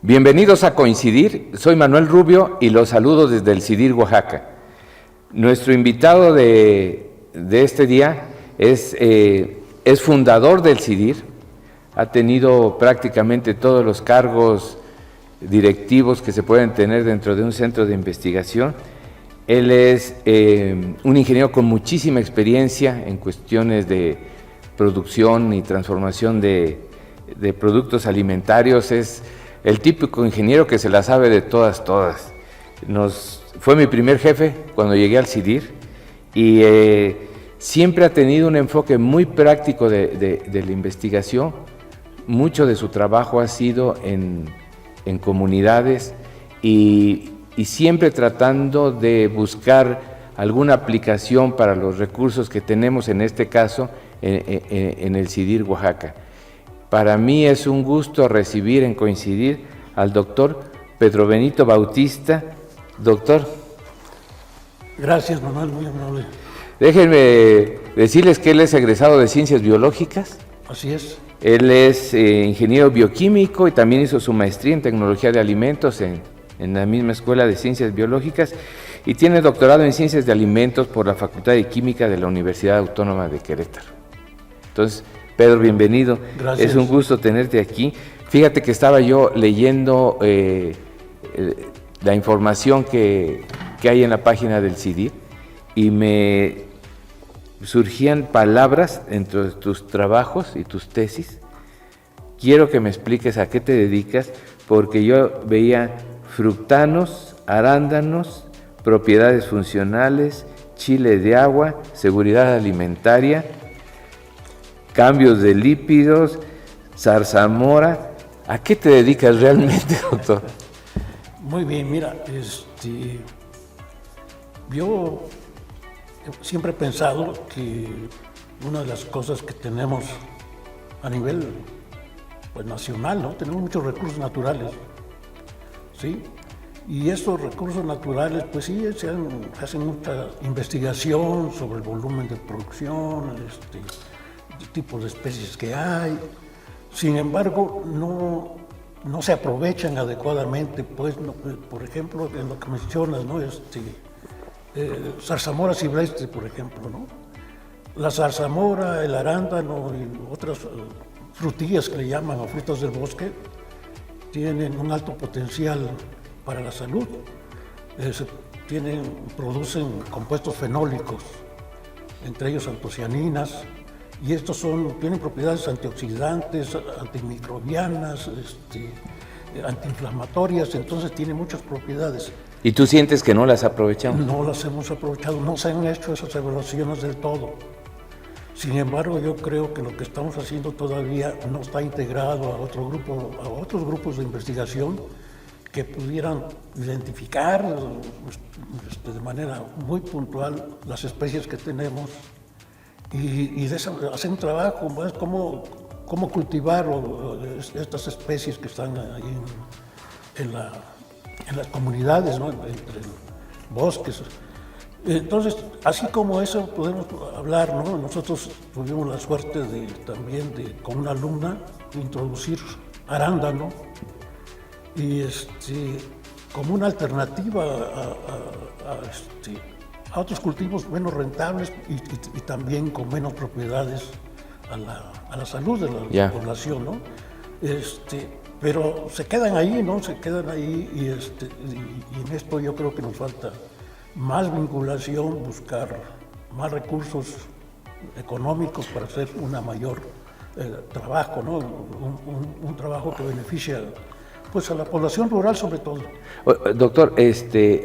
Bienvenidos a Coincidir, soy Manuel Rubio y los saludo desde el CIDIR, Oaxaca. Nuestro invitado de este día es fundador del CIDIR, ha tenido prácticamente todos los cargos directivos que se pueden tener dentro de un centro de investigación. Él es un ingeniero con muchísima experiencia en cuestiones de producción y transformación de productos alimentarios. Es el típico ingeniero que se la sabe de todas. Fue mi primer jefe cuando llegué al CIDIR y siempre ha tenido un enfoque muy práctico de la investigación. Mucho de su trabajo ha sido en comunidades y siempre tratando de buscar alguna aplicación para los recursos que tenemos, en este caso, en el CIDIR Oaxaca. Para mí es un gusto recibir en Coincidir al doctor Pedro Benito Bautista. Doctor. Gracias, Manuel, muy amable. Déjenme decirles que él es egresado de Ciencias Biológicas. Así es. Él es ingeniero bioquímico y también hizo su maestría en Tecnología de Alimentos en la misma Escuela de Ciencias Biológicas y tiene doctorado en Ciencias de Alimentos por la Facultad de Química de la Universidad Autónoma de Querétaro. Entonces, Pedro, bienvenido. Gracias. Es un gusto tenerte aquí. Fíjate que estaba yo leyendo la información que hay en la página del CIDIR y me surgían palabras entre tus trabajos y tus tesis. Quiero que me expliques a qué te dedicas, porque yo veía fructanos, arándanos, propiedades funcionales, chile de agua, seguridad alimentaria, cambios de lípidos, zarzamora. ¿A qué te dedicas realmente, doctor? Muy bien, mira, yo siempre he pensado que una de las cosas que tenemos a nivel nacional, ¿no? Tenemos muchos recursos naturales, ¿sí? Y esos recursos naturales, pues sí, se hacen mucha investigación sobre el volumen de producción, tipos de especies que hay. Sin embargo, no se aprovechan adecuadamente, pues, no, por ejemplo, en lo que mencionas, ¿no? Zarzamora silvestre, por ejemplo, ¿no? La zarzamora, el arándano y otras frutillas que le llaman, o frutas del bosque, tienen un alto potencial para la salud. Producen compuestos fenólicos, entre ellos antocianinas, y estos tienen propiedades antioxidantes, antimicrobianas, antiinflamatorias, entonces tienen muchas propiedades. ¿Y tú sientes que no las aprovechamos? No las hemos aprovechado, no se han hecho esas evaluaciones del todo. Sin embargo, yo creo que lo que estamos haciendo todavía no está integrado a otros grupos de investigación que pudieran identificar de manera muy puntual las especies que tenemos y hacer un trabajo más cómo cultivar estas especies que están ahí en las comunidades, ¿no? Entre bosques. Entonces, así como eso podemos hablar, ¿no? Nosotros tuvimos la suerte con una alumna, de introducir arándano y como una alternativa a otros cultivos menos rentables y también con menos propiedades a la salud de la población, ¿no? Pero se quedan ahí, ¿no? Se quedan ahí y en esto yo creo que nos falta más vinculación, buscar más recursos económicos para hacer una mayor trabajo, ¿no? Un trabajo que beneficia pues a la población rural sobre todo. Doctor,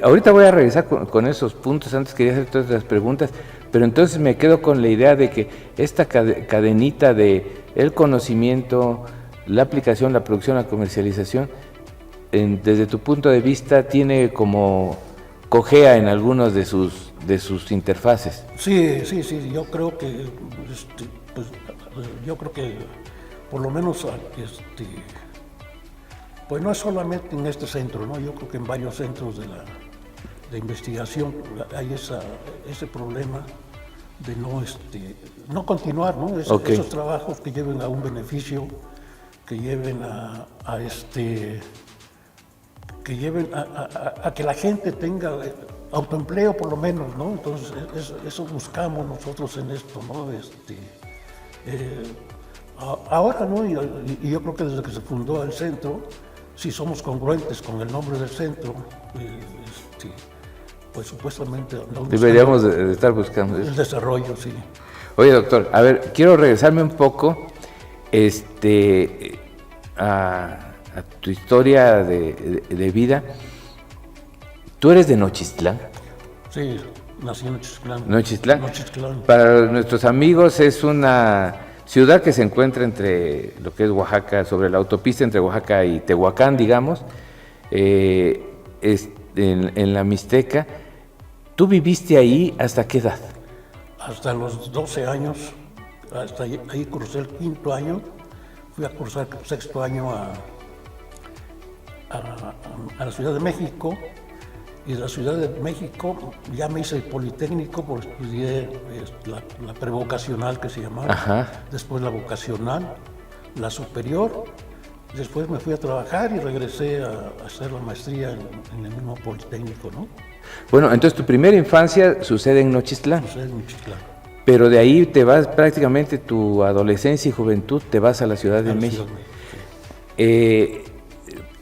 ahorita voy a regresar con esos puntos. Antes quería hacer todas las preguntas, pero entonces me quedo con la idea de que esta cadenita de el conocimiento, la aplicación, la producción, la comercialización, desde tu punto de vista tiene como cojea en algunos de sus interfaces. Sí, yo creo que por lo menos pues no es solamente en este centro, ¿no? Yo creo que en varios centros de investigación hay ese problema de no continuar, ¿no? Esos trabajos que lleven a un beneficio, que lleven que lleven a que la gente tenga autoempleo por lo menos, ¿no? Entonces eso buscamos nosotros en esto, ¿no? Ahora, ¿no? Y yo creo que desde que se fundó el centro, si somos congruentes con el nombre del centro, pues supuestamente deberíamos de estar buscando el eso. desarrollo, sí. Oye, doctor, a ver, quiero regresarme un poco a tu historia de vida. ¿Tú eres de Nochistlán? Sí, nací en Nochistlán. ¿Nochistlán? Nochistlán. Para nuestros amigos es una ciudad que se encuentra entre lo que es Oaxaca, sobre la autopista entre Oaxaca y Tehuacán, digamos, en la Mixteca. ¿Tú viviste ahí hasta qué edad? Hasta los 12 años, hasta ahí cursé el 5º año, fui a cursar el 6º año a la Ciudad de México, y de la Ciudad de México ya me hice el Politécnico porque estudié la prevocacional que se llamaba, Ajá. después la vocacional, la superior, después me fui a trabajar y regresé a hacer la maestría en el mismo Politécnico, ¿no? Bueno, entonces tu primera infancia sucede en Nochistlán, Entonces, en Nochistlán. pero de ahí te vas prácticamente tu adolescencia y juventud, te vas a la Ciudad de A la México. Ciudad de México, sí.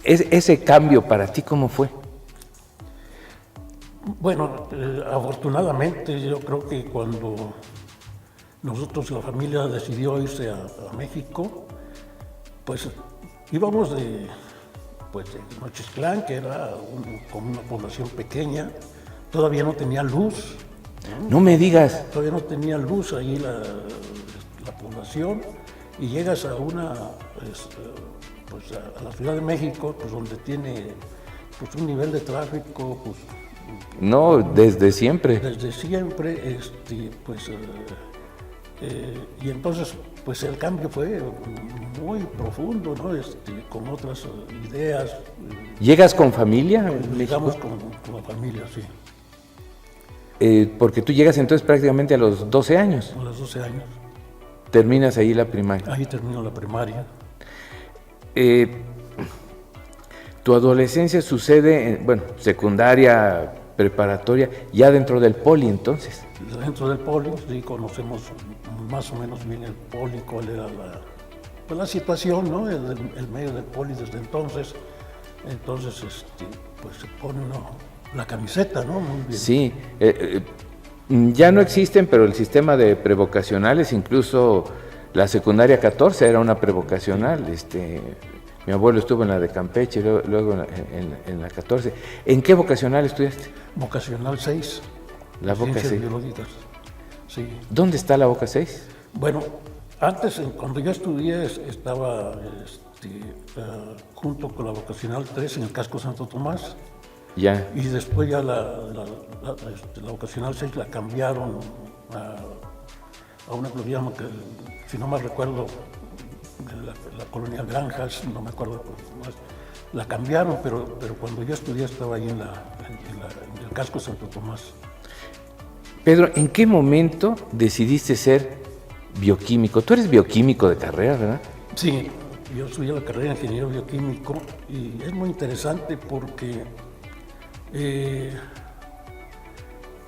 Ese cambio para ti, ¿cómo fue? Bueno, afortunadamente yo creo que cuando nosotros, la familia decidió irse a México, pues íbamos de Nochistlán, que era como una población pequeña, todavía no tenía luz, No me digas. todavía no tenía luz ahí la población, y llegas a a la Ciudad de México, pues donde tiene pues un nivel de tráfico, pues No, desde siempre. desde siempre, y entonces pues el cambio fue muy profundo, ¿no? Con otras ideas, ¿Llegas con familia a México? digamos con la familia, sí, Porque tú llegas entonces prácticamente a los 12 años. a los 12 años. Terminas ahí la primaria. Ahí terminó la primaria. Tu adolescencia sucede, secundaria, preparatoria, ya dentro del poli entonces. Dentro del poli, sí, conocemos más o menos bien el poli, cuál era la situación, ¿no? El medio del poli desde entonces. Entonces, pues se pone la camiseta, ¿no? Muy bien. Sí, ya no existen, pero el sistema de prevocacionales, incluso la secundaria 14 era una prevocacional. Mi abuelo estuvo en la de Campeche, luego en la 14. ¿En qué vocacional estudiaste? Vocacional 6. La Voca Ciencias 6. biológicas. Sí. ¿Dónde está la Voca 6? Bueno, antes, cuando yo estudié, estaba junto con la vocacional 3 en el casco Santo Tomás, Ya. y después ya la vocacional 6 la cambiaron a una que llaman, que si no mal recuerdo, la colonia Granjas, no me acuerdo más, la cambiaron, pero cuando yo estudié estaba ahí en el casco Santo Tomás. Pedro, ¿en qué momento decidiste ser bioquímico? Tú eres bioquímico de carrera, ¿verdad? Sí, yo estudié la carrera de ingeniero bioquímico y es muy interesante porque,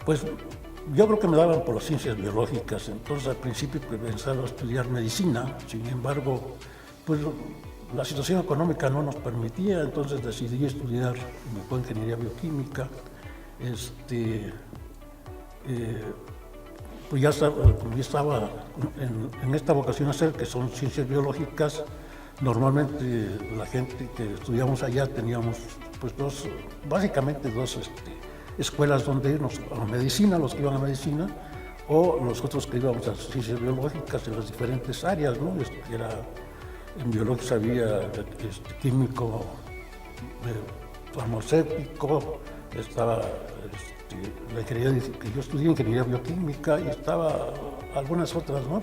pues, yo creo que me daban por las ciencias biológicas, entonces al principio pensaba estudiar medicina, sin embargo, pues la situación económica no nos permitía, entonces decidí estudiar ingeniería bioquímica. Pues ya estaba en esta vocación a hacer, que son ciencias biológicas. Normalmente la gente que estudiamos allá teníamos pues básicamente dos escuelas donde irnos, a medicina, los que iban a medicina, o los otros que íbamos a ciencias biológicas en las diferentes áreas, ¿no? En biología había químico, farmacéutico, estaba la ingeniería, que yo estudié ingeniería bioquímica, y estaba algunas otras, ¿no?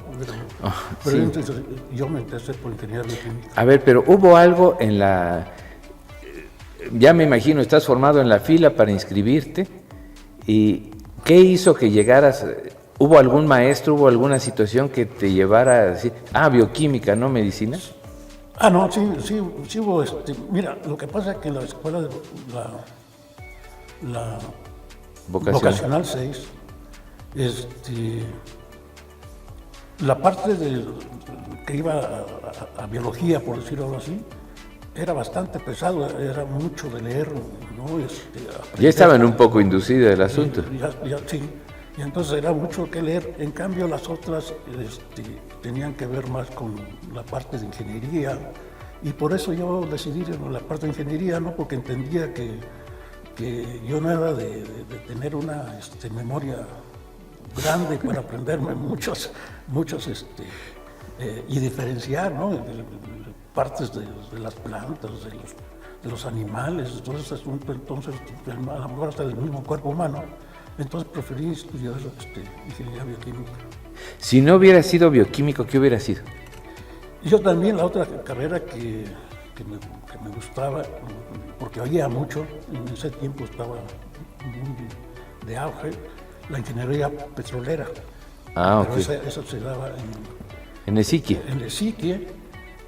Pero sí. entonces, yo me interesé por ingeniería bioquímica. A ver, pero hubo algo en ya me imagino, estás formado en la fila para inscribirte, ¿y qué hizo que llegaras? ¿Hubo algún maestro, hubo alguna situación que te llevara a decir, bioquímica, no medicina? No, sí hubo, mira, lo que pasa es que en la escuela, la vocacional 6, la parte que iba a biología, por decirlo así, era bastante pesado, era mucho de leer, ¿no? Ya estaban un poco inducidos el asunto. Sí, y entonces era mucho que leer. En cambio, las otras tenían que ver más con la parte de ingeniería, y por eso yo decidí en la parte de ingeniería, ¿no? Porque entendía que yo no era de tener una memoria grande para aprenderme muchos y diferenciar, ¿no? Partes de las plantas, de los animales, todo ese asunto. Entonces, a lo mejor hasta del mismo cuerpo humano. Entonces preferí estudiar ingeniería bioquímica. Si no hubiera sido bioquímico, ¿qué hubiera sido? Yo también, la otra carrera que me gustaba, porque oía mucho, en ese tiempo estaba muy de auge, la ingeniería petrolera. Pero ok. Esa se daba en Ezequiel. En Ezequiel.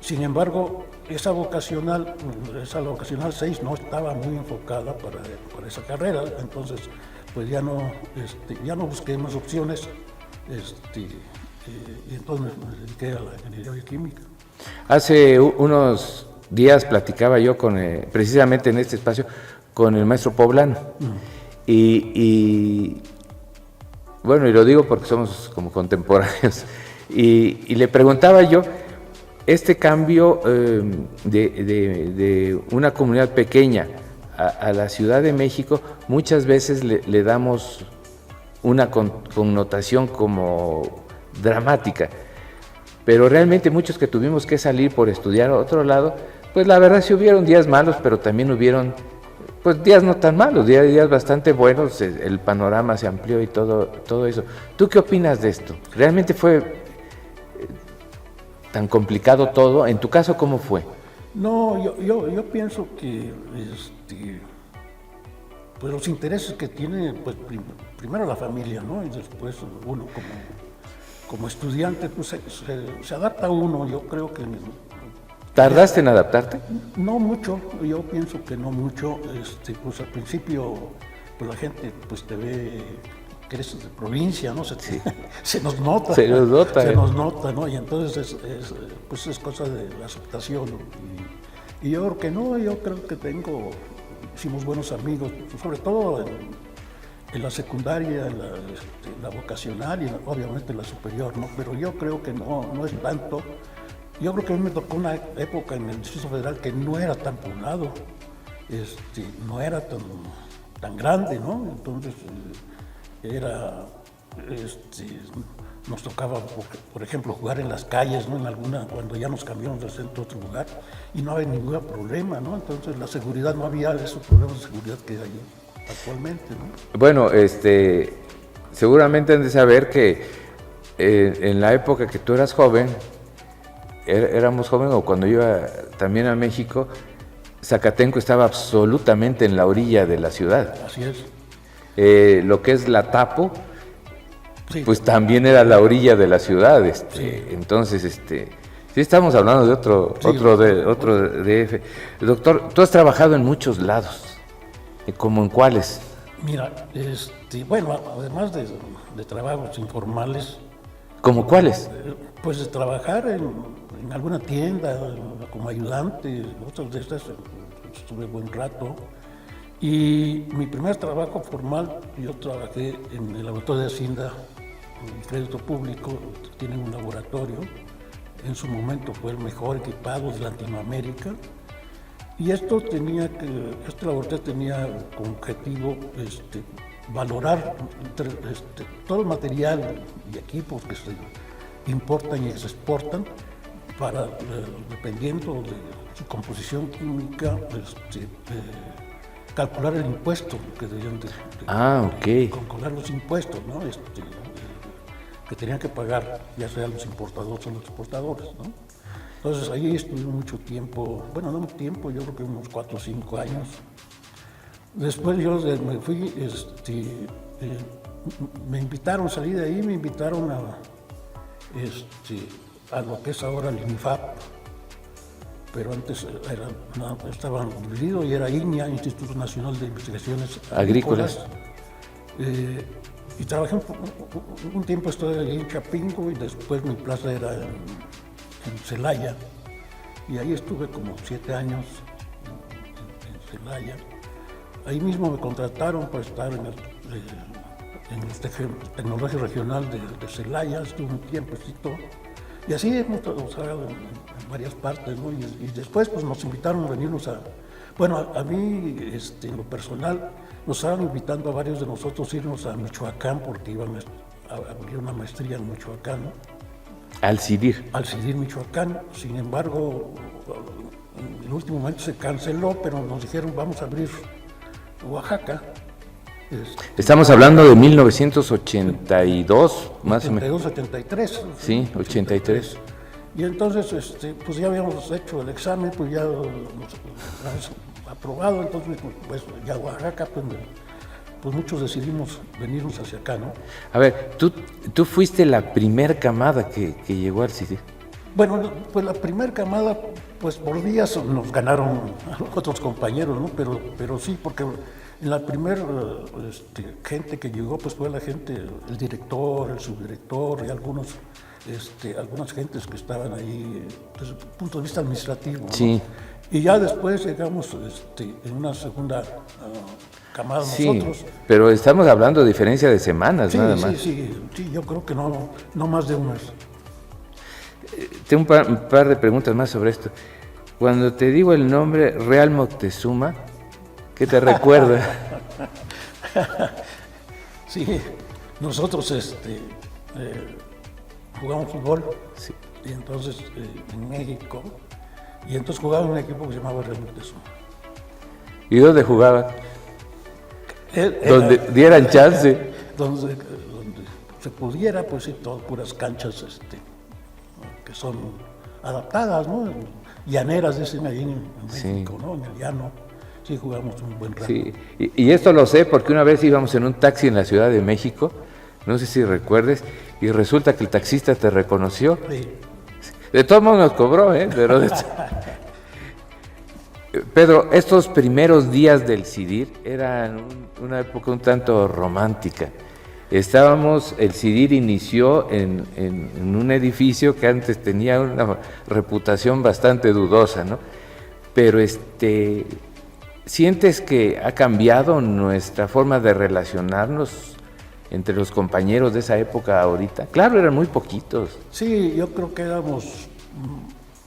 Sin embargo, esa vocacional 6 no estaba muy enfocada para esa carrera, entonces pues ya no busqué más opciones, y entonces me dediqué a la ingeniería bioquímica. Hace unos días platicaba yo precisamente en este espacio con el maestro Poblano, y bueno, y lo digo porque somos como contemporáneos, y le preguntaba yo, este cambio de una comunidad pequeña a la Ciudad de México, muchas veces le damos una connotación como dramática, pero realmente muchos que tuvimos que salir por estudiar a otro lado, pues la verdad sí hubieron días malos, pero también hubieron pues días no tan malos, días bastante buenos, el panorama se amplió y todo eso. ¿Tú qué opinas de esto? ¿Realmente fue tan complicado todo? En tu caso, ¿cómo fue? No, yo pienso que pues los intereses que tiene, pues primero la familia, ¿no? Y después uno como estudiante, pues se adapta uno. Yo creo que ¿Tardaste en adaptarte? No mucho, yo pienso que no mucho. Pues al principio, pues la gente pues te ve que eres de provincia, ¿no? Se nos nota. Se nos nota. Se nos nota, ¿no? Y entonces pues es cosa de la aceptación. Y yo creo que no, yo creo que hicimos buenos amigos, sobre todo en la secundaria, en la vocacional y obviamente en la superior, ¿no? Pero yo creo que no es tanto. Yo creo que a mí me tocó una época en el Distrito Federal que no era tan poblado, no era tan grande, ¿no? Entonces nos tocaba, por ejemplo, jugar en las calles, ¿no? Cuando ya nos cambiamos del centro a otro lugar, y no había ningún problema, ¿no? Entonces la seguridad, no había esos problemas de seguridad que hay actualmente, ¿no? Bueno, seguramente han de saber que en la época que tú eras joven, éramos jóvenes, o cuando iba también a México, Zacatenco estaba absolutamente en la orilla de la ciudad. Así es. Lo que es la Tapo, sí, pues también era la orilla de la ciudad. Sí. Entonces, sí estamos hablando de otro DF. Doctor, tú has trabajado en muchos lados. ¿Cómo en cuáles? Mira, bueno, además de trabajos informales. ¿Cómo cuáles? Pues de trabajar en alguna tienda como ayudante, otras de estas estuve buen rato. Y mi primer trabajo formal, yo trabajé en el laboratorio de Hacienda, en crédito público, tienen un laboratorio. En su momento fue el mejor equipado de Latinoamérica. Y este laboratorio tenía como objetivo valorar todo el material y equipos que se importan y se exportan para, dependiendo de su composición química, calcular el impuesto que debían calcular los impuestos, ¿no? Que tenían que pagar, ya sean los importadores o los exportadores, ¿no? Entonces ahí estuve mucho tiempo, bueno, no mucho tiempo, yo creo que unos 4 o 5 años. Después yo me fui, me invitaron, salí de ahí, me invitaron a lo que es ahora el INIFAP. pero antes estaban divididos y era INIA, Instituto Nacional de Investigaciones Agrícolas. Y trabajé un tiempo, estuve ahí en Chapingo y después mi plaza era en Celaya. Y ahí estuve como 7 años en Celaya. Ahí mismo me contrataron para estar en el Tecnológico Regional de Celaya, estuve un tiempecito. Y así hemos trabajado en varias partes, ¿no? Y después pues, nos invitaron a venirnos a... Bueno, a mí, en lo personal, nos estaban invitando a varios de nosotros irnos a Michoacán porque iban a abrir una maestría en Michoacán, ¿no? Al CIDIR. Al CIDIR Michoacán. Sin embargo, en el último momento se canceló, pero nos dijeron vamos a abrir Oaxaca. Estamos hablando de 1982, más o menos. 83. Sí, 83. Y entonces, pues ya habíamos hecho el examen, pues ya nos habíamos aprobado, entonces pues ya Oaxaca, pues muchos decidimos venirnos hacia acá, ¿no? A ver, tú fuiste la primer camada que llegó al CIDIR. Bueno, pues la primer camada, pues por días nos ganaron a los otros compañeros, ¿no? Pero sí, porque en la primera gente que llegó, pues fue la gente, el director, el subdirector y algunas gentes que estaban ahí desde el punto de vista administrativo, ¿no? Sí. Y ya después llegamos en una segunda camada nosotros. Sí, pero estamos hablando de diferencia de semanas, Sí, nada más. Sí, yo creo que no más de un mes. Tengo un par de preguntas más sobre esto. Cuando te digo el nombre Real Moctezuma, ¿qué te recuerda? Sí, nosotros jugamos fútbol, Sí. y entonces en México, y entonces jugaba en un equipo que se llamaba Real Moctezuma. ¿Y dónde jugaban? Donde dieran chance. Donde se pudiera, pues sí, todas puras canchas que son adaptadas, ¿no? Llaneras, dicen ahí en México, ¿no? En el llano. Sí, jugamos un buen rato. Sí, y esto lo sé porque una vez íbamos en un taxi en la Ciudad de México, no sé si recuerdes, y resulta que el taxista te reconoció. Sí. De todos modos nos cobró, pero... Pedro, estos primeros días del CIDIR eran una época un tanto romántica. El CIDIR inició en un edificio que antes tenía una reputación bastante dudosa, ¿no? Pero ¿sientes que ha cambiado nuestra forma de relacionarnos entre los compañeros de esa época ahorita? Claro, eran muy poquitos. Sí, yo creo que éramos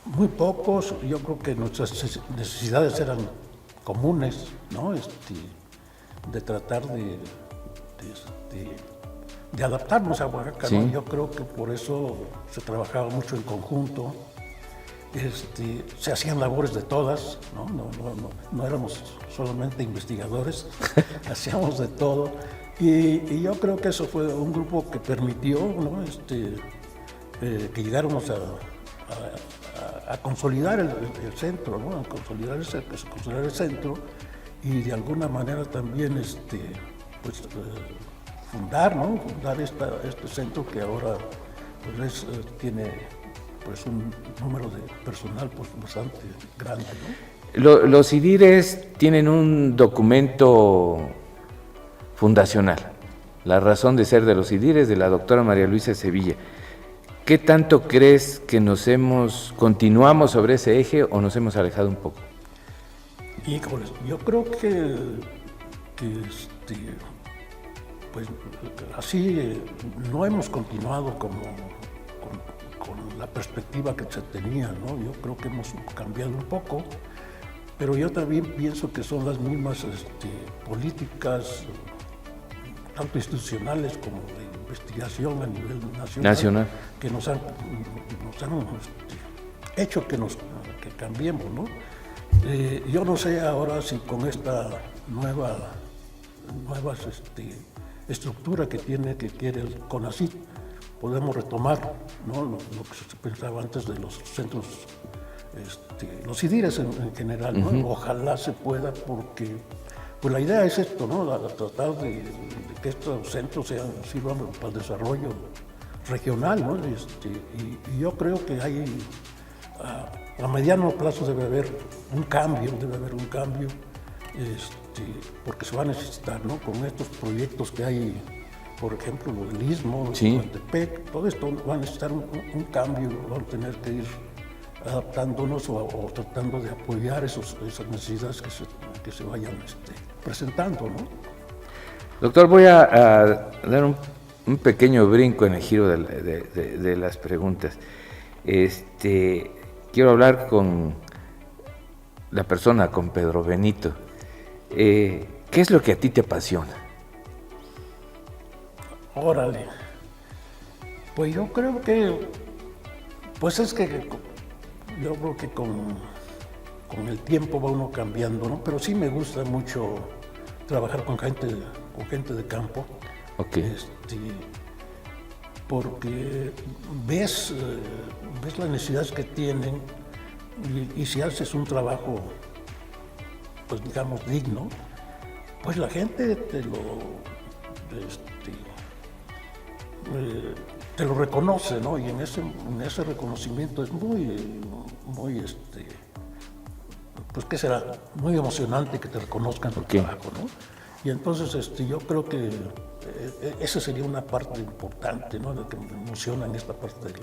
muy pocos, yo creo que nuestras necesidades eran comunes, ¿no? De tratar de adaptarnos a Oaxaca, Sí. ¿no? Yo creo que por eso se trabajaba mucho en conjunto, se hacían labores de todas, ¿no? No éramos solamente investigadores, hacíamos de todo, y yo creo que eso fue un grupo que permitió, ¿no? Que llegáramos a consolidar el centro, ¿no? A consolidar el centro y de alguna manera también fundar, ¿no? Fundar este centro que ahora pues tiene pues un número de personal pues bastante grande, ¿no? Los CIDIRes tienen un documento fundacional, la razón de ser de los CIDIRes, de la doctora María Luisa Sevilla. ¿Qué tanto crees que continuamos sobre ese eje o nos hemos alejado un poco? Híjoles, yo creo que pues así no hemos continuado con la perspectiva que se tenía, ¿no? Yo creo que hemos cambiado un poco, pero yo también pienso que son las mismas políticas, tanto institucionales como de investigación a nivel nacional. Que nos han hecho que cambiemos, ¿no? Yo no sé ahora si con esta nueva estructura que quiere el CONACYT podemos retomar, ¿no? lo que se pensaba antes de los centros, los CIDIRes en general, ¿no? Uh-huh. Ojalá se pueda, porque pues la idea es esto, ¿no? Tratar de que estos centros sirvan para el desarrollo regional, ¿no? Y yo creo que hay A mediano plazo debe haber un cambio, porque se va a necesitar, ¿no? Con estos proyectos que hay, por ejemplo, lo del Istmo, Sí. Coatepec, todo esto va a necesitar un cambio, vamos a tener que ir adaptándonos o tratando de apoyar esas necesidades que se vayan presentando, ¿no? Doctor, voy a dar un pequeño brinco en el giro de las preguntas. Quiero hablar con la persona, con Pedro Benito. ¿Qué es lo que a ti te apasiona? Órale. Pues yo creo que, yo creo que con el tiempo va uno cambiando, ¿no? Pero sí me gusta mucho trabajar con gente de campo. Ok. Porque ves las necesidades que tienen y si haces un trabajo, pues digamos, digno, pues la gente te lo reconoce, ¿no? Y en ese reconocimiento es muy, pues qué será, muy emocionante que te reconozcan tu trabajo, ¿no? Y entonces yo creo que esa sería una parte importante, ¿no? La que me emociona en esta parte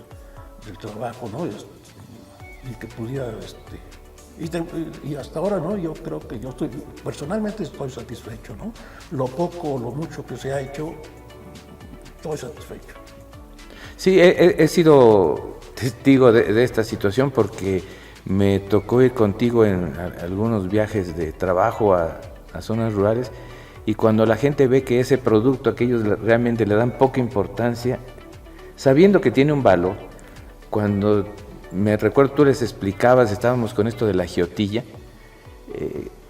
del trabajo, ¿no? Y que pudiera, y hasta ahora, ¿no? Yo creo que personalmente estoy satisfecho, ¿no? Lo poco o lo mucho que se ha hecho, estoy satisfecho. Sí, he sido testigo de esta situación porque me tocó ir contigo en algunos viajes de trabajo a zonas rurales, y cuando la gente ve que ese producto, que ellos realmente le dan poca importancia, sabiendo que tiene un valor, cuando me recuerdo tú les explicabas, estábamos con esto de la giotilla,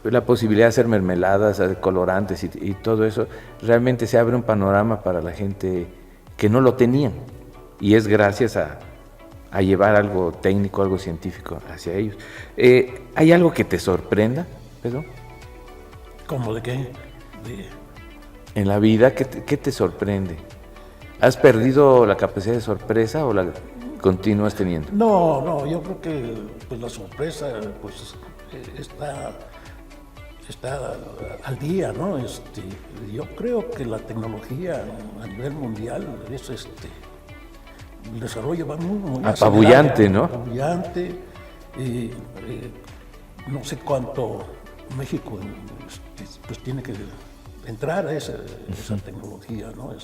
la posibilidad de hacer mermeladas, colorantes y todo eso, realmente se abre un panorama para la gente que no lo tenían, y es gracias a llevar algo técnico, algo científico hacia ellos. ¿Hay algo que te sorprenda, Pedro? ¿Cómo de qué? En la vida, ¿qué te sorprende? ¿Has perdido la capacidad de sorpresa o la continúas teniendo? No, yo creo que pues, la sorpresa pues, está al día, ¿no? Yo creo que la tecnología a nivel mundial es el desarrollo va muy apabullante, acelerado, ¿no? Apabullante. No sé cuánto México pues tiene que entrar a esa tecnología, ¿no?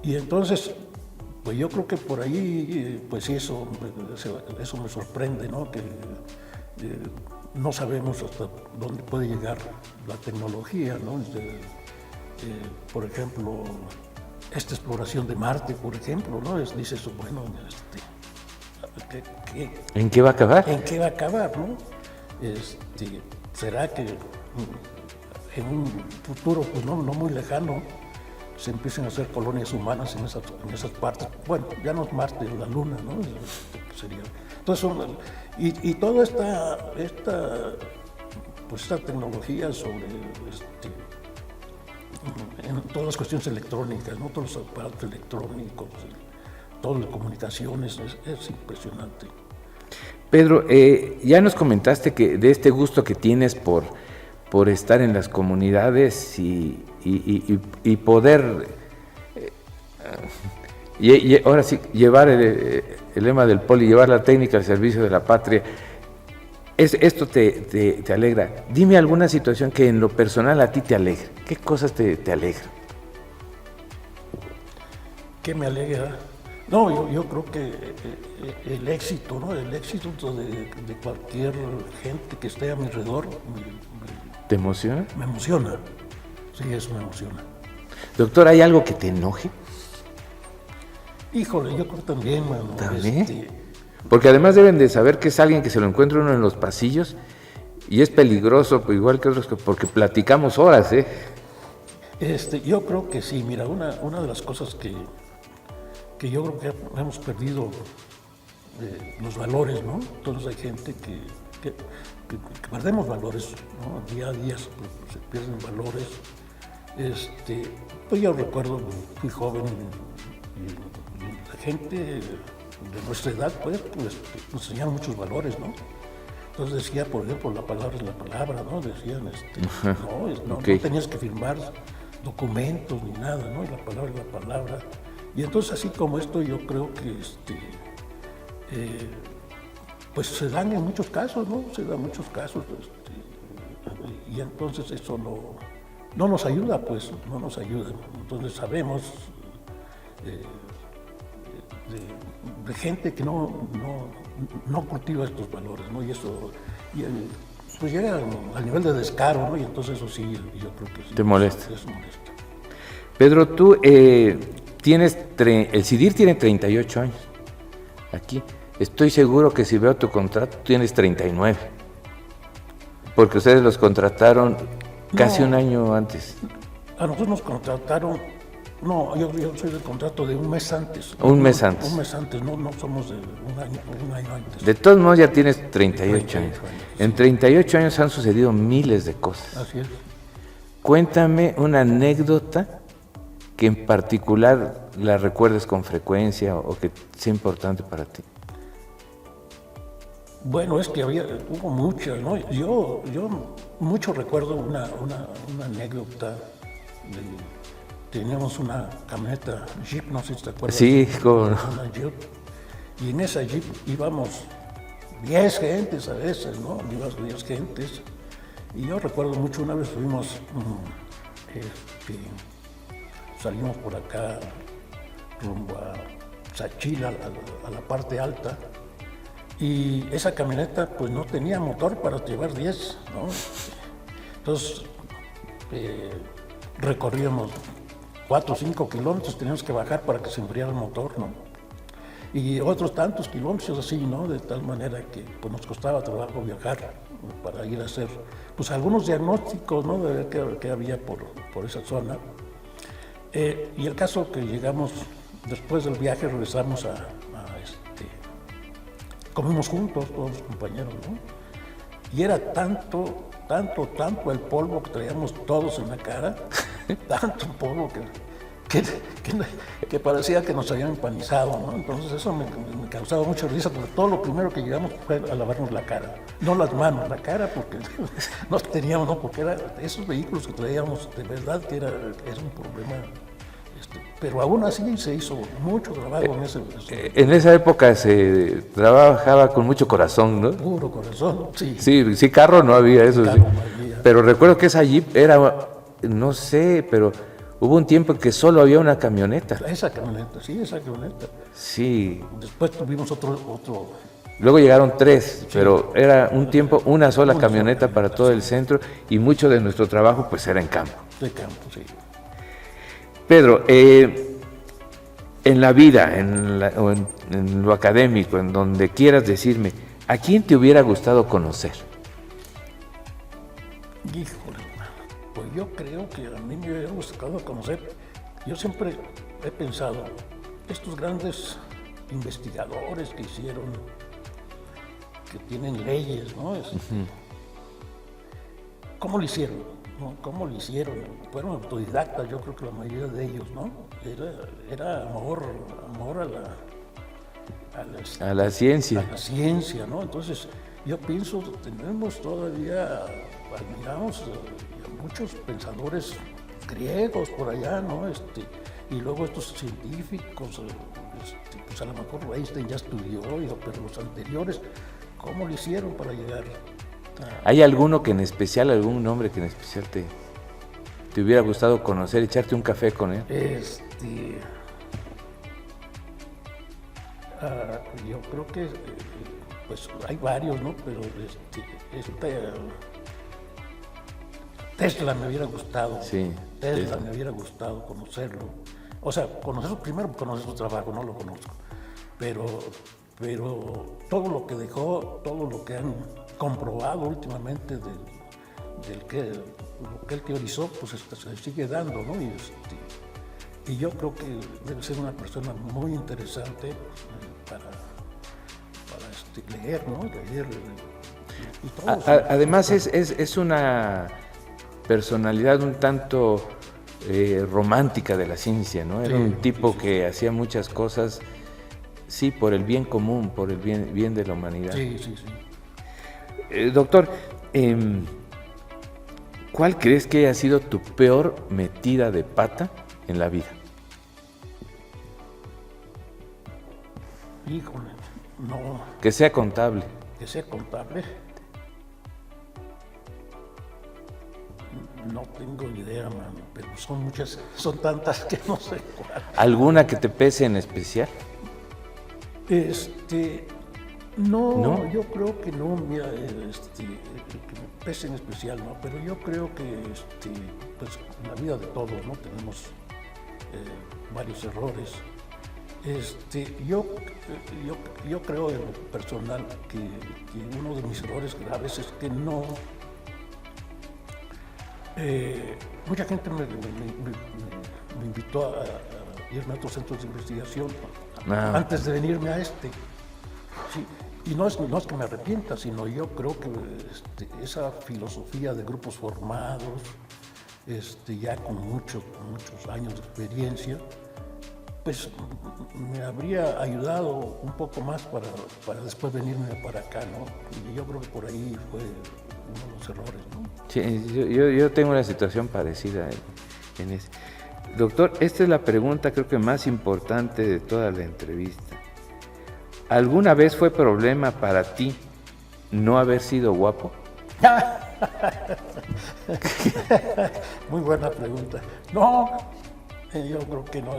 Y entonces, pues yo creo que por ahí, pues sí, eso me sorprende, ¿no? Que no sabemos hasta dónde puede llegar la tecnología, ¿no? Por ejemplo, esta exploración de Marte, por ejemplo, ¿no? Dices, bueno, ¿en qué va a acabar? ¿En qué va a acabar, no? ¿Será que en un futuro, pues no muy lejano, se empiecen a hacer colonias humanas en esas partes? Bueno, ya no es Marte, la Luna, ¿no? Sería. Entonces, y toda esta tecnología sobre en todas las cuestiones electrónicas, ¿no? Todos los aparatos electrónicos, todas las comunicaciones, es impresionante. Pedro, ya nos comentaste que de este gusto que tienes por estar en las comunidades y poder, y ahora sí, llevar el lema del Poli, llevar la técnica al servicio de la patria. Esto te alegra. Dime alguna situación que en lo personal a ti te alegra. ¿Qué cosas te alegran? ¿Qué me alegra? No, yo creo que el éxito, ¿no? El éxito de cualquier gente que esté a mi alrededor ¿Te emociona? Me emociona. Sí, eso me emociona. Doctor, ¿hay algo que te enoje? Híjole, yo creo también, mano. ¿También? Porque además deben de saber que es alguien que se lo encuentra uno en los pasillos y es peligroso, igual que otros, porque platicamos horas, ¿eh? Yo creo que sí. Mira, una de las cosas que yo creo que hemos perdido los valores, ¿no? Entonces hay gente que perdemos valores, ¿no? Día a día se pierden valores. Pues yo recuerdo, fui joven y la gente nuestra edad, pues nos enseñaron muchos valores, ¿no? Entonces decía, por ejemplo, la palabra es la palabra, ¿no? Decían, no tenías que firmar documentos ni nada, ¿no? Y la palabra es la palabra. Y entonces, así como esto, yo creo que pues se dan en muchos casos, ¿no? Se dan muchos casos, y entonces eso no nos ayuda, pues, no nos ayuda. Entonces sabemos de gente que no cultiva estos valores, ¿no? Y eso pues llega al nivel de descaro, ¿no? Y entonces eso sí, yo creo que sí. ¿Te molesta? Es molesto. Pedro, tú el CIDIR tiene 38 años aquí. Estoy seguro que si veo tu contrato tienes 39, porque ustedes los contrataron casi un año antes. A nosotros nos contrataron, yo soy del contrato de un mes antes. Un mes antes. Un mes antes, no somos de un año antes. De todos modos ya tienes 38 años. En 38 años han sucedido miles de cosas. Así es. Cuéntame una anécdota que en particular la recuerdes con frecuencia o que sea importante para ti. Bueno, es que hubo muchas, ¿no? Yo mucho recuerdo una anécdota. Teníamos una camioneta Jeep, no sé si te acuerdas. Sí, como no. Una Jeep. Y en esa Jeep íbamos 10 gentes a veces, ¿no? Íbamos 10 gentes. Y yo recuerdo mucho, una vez salimos por acá rumbo a Sachila, a la parte alta. Y esa camioneta pues no tenía motor para llevar 10, ¿no? Entonces recorríamos 4 o 5 kilómetros, teníamos que bajar para que se enfriara el motor, ¿no? Y otros tantos kilómetros así, ¿no? De tal manera que pues, nos costaba trabajo viajar para ir a hacer pues algunos diagnósticos, ¿no? De ver qué había por esa zona. Y el caso que llegamos, después del viaje regresamos comimos juntos, todos los compañeros, ¿no? Y era tanto el polvo que traíamos todos en la cara, tanto polvo que parecía que nos habían empanizado, ¿no? Entonces eso me causaba mucha risa, porque todo lo primero que llegamos fue a lavarnos la cara, no las manos, la cara, porque no teníamos, ¿no? Porque esos vehículos que traíamos, de verdad que era un problema. Pero aún así se hizo mucho trabajo en ese. En esa época se trabajaba con mucho corazón, ¿no? Puro corazón, sí. Sí, carro no había, eso carro sí. No había. Pero recuerdo que esa Jeep era, no sé, pero hubo un tiempo en que solo había una camioneta. Esa camioneta. Sí. Después tuvimos otro. Luego llegaron 3, sí. Pero era un tiempo una sola camioneta para todo el centro y mucho de nuestro trabajo pues era en campo. De campo, sí. Pedro, en la vida, en lo académico, en donde quieras decirme, ¿a quién te hubiera gustado conocer? Híjole, pues yo creo que a mí me hubiera gustado conocer. Yo siempre he pensado, estos grandes investigadores que hicieron, que tienen leyes, ¿no? ¿Cómo lo hicieron? ¿No? ¿Cómo lo hicieron? Fueron autodidactas, yo creo que la mayoría de ellos, ¿no? Era amor a la ciencia. A la ciencia, ¿no? Entonces, yo pienso, tenemos todavía, admiramos a muchos pensadores griegos por allá, ¿no? Y luego estos científicos, pues a lo mejor Einstein ya estudió, pero los anteriores, ¿cómo lo hicieron para llegar? ¿Hay alguno que en especial, algún nombre que en especial te hubiera gustado conocer, echarte un café con él? Yo creo que pues hay varios, ¿no? Pero Tesla me hubiera gustado. Sí. Tesla me hubiera gustado conocerlo. O sea, primero conocer su trabajo, no lo conozco. Pero todo lo que dejó, todo lo que han comprobado últimamente de lo que él teorizó, pues se sigue dando, ¿no? Y yo creo que debe ser una persona muy interesante para leer, ¿no? Leer y todo. Además es una personalidad un tanto romántica de la ciencia, ¿no? Era un tipo que hacía muchas cosas sí, por el bien común, por el bien de la humanidad. Sí, sí, sí. Doctor, ¿cuál crees que haya sido tu peor metida de pata en la vida? Híjole, no, Que sea contable. que sea contable. No tengo idea, mano, pero son muchas, son tantas que no sé cuál. ¿Alguna que te pese en especial? No, ¿No? yo creo que no, mira, que me pese en especial, ¿no? Pero yo creo que, pues, en la vida de todos, ¿no? Tenemos varios errores. Yo creo en lo personal que uno de mis errores graves es que no. Mucha gente me invitó a irme a otros centros de investigación antes de venirme a este. Sí, y no es que me arrepienta, sino yo creo que esa filosofía de grupos formados, ya con muchos años de experiencia, pues me habría ayudado un poco más para después venirme para acá, ¿no? Y yo creo que por ahí fue uno de los errores, ¿no? Sí, yo tengo una situación parecida en eso. Doctor, esta es la pregunta creo que más importante de toda la entrevista. ¿Alguna vez fue problema para ti no haber sido guapo? Muy buena pregunta. No, yo creo que no.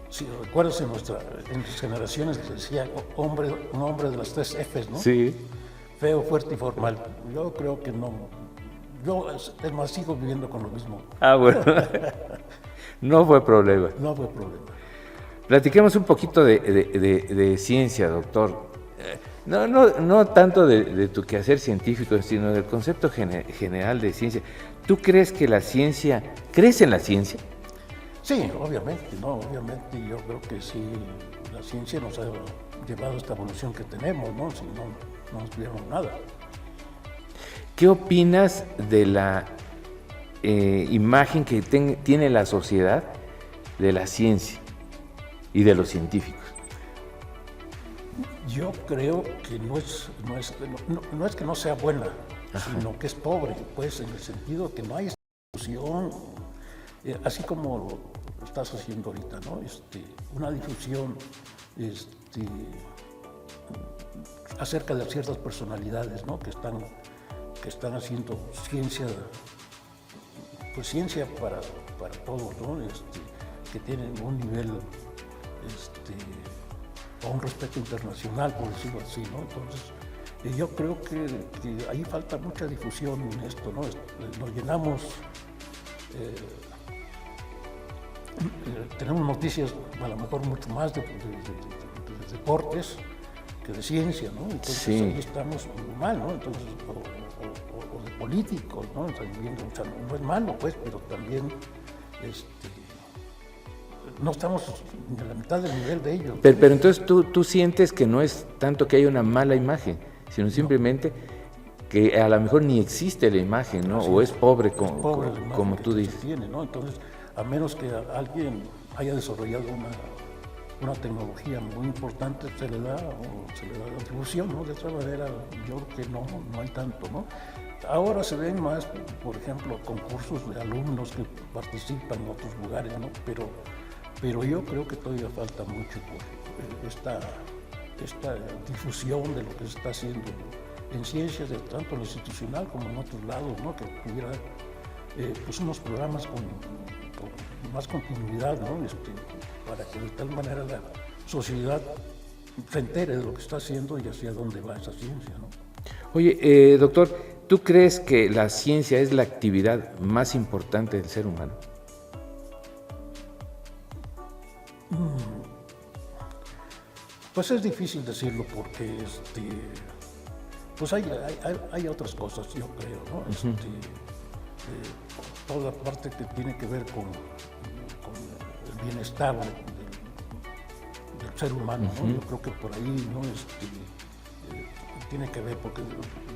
Si recuerdas en nuestras generaciones decía un hombre de las 3 Fs, ¿no? Sí. Feo, fuerte y formal. Yo creo que no. Yo, es más, sigo viviendo con lo mismo. Ah, bueno. No fue problema. No fue problema. Platiquemos un poquito de ciencia, doctor. No tanto de tu quehacer científico, sino del concepto general de ciencia. ¿Tú crees que la ciencia, crees en la ciencia? Sí, obviamente, no, obviamente yo creo que sí, la ciencia nos ha llevado a esta evolución que tenemos, ¿no? Si no tuviéramos nada. ¿Qué opinas de la imagen que tiene la sociedad de la ciencia y de los científicos? Yo creo que no es que no sea buena, sino que es pobre, pues en el sentido que no hay difusión, así como lo estás haciendo ahorita, ¿no? Una difusión acerca de ciertas personalidades, ¿no? que están haciendo ciencia, pues ciencia para todos, ¿no? Que tienen un nivel o un respeto internacional, por decirlo así, ¿no? Entonces, yo creo que ahí falta mucha difusión en esto, ¿no? Nos llenamos, tenemos noticias a lo mejor mucho más de deportes que de ciencia, ¿no? Entonces sí. Ahí estamos mal, ¿no? Entonces, o de políticos, ¿no? También, o sea, no es malo, pues, pero también no estamos en la mitad del nivel de ellos. Pero entonces tú sientes que no es tanto que haya una mala imagen, sino simplemente que a lo mejor ni existe la imagen, ¿no? O es pobre, como tú dices. Tiene, ¿no? Entonces, a menos que alguien haya desarrollado una tecnología muy importante, se le da difusión, ¿no? De otra manera, yo creo que no hay tanto, ¿no? Ahora se ven más, por ejemplo, concursos de alumnos que participan en otros lugares, ¿no? Pero yo creo que todavía falta mucho por esta difusión de lo que se está haciendo en ciencias, tanto en lo institucional como en otros lados, ¿no? Que hubiera pues unos programas con más continuidad, ¿no? Para que de tal manera la sociedad se entere de lo que está haciendo y hacia dónde va esa ciencia, ¿no? Oye, doctor, ¿tú crees que la ciencia es la actividad más importante del ser humano? Pues es difícil decirlo porque pues hay otras cosas, yo creo, ¿no? Toda la parte que tiene que ver con el bienestar del ser humano, ¿no? Yo creo que por ahí, ¿no? Tiene que ver, porque,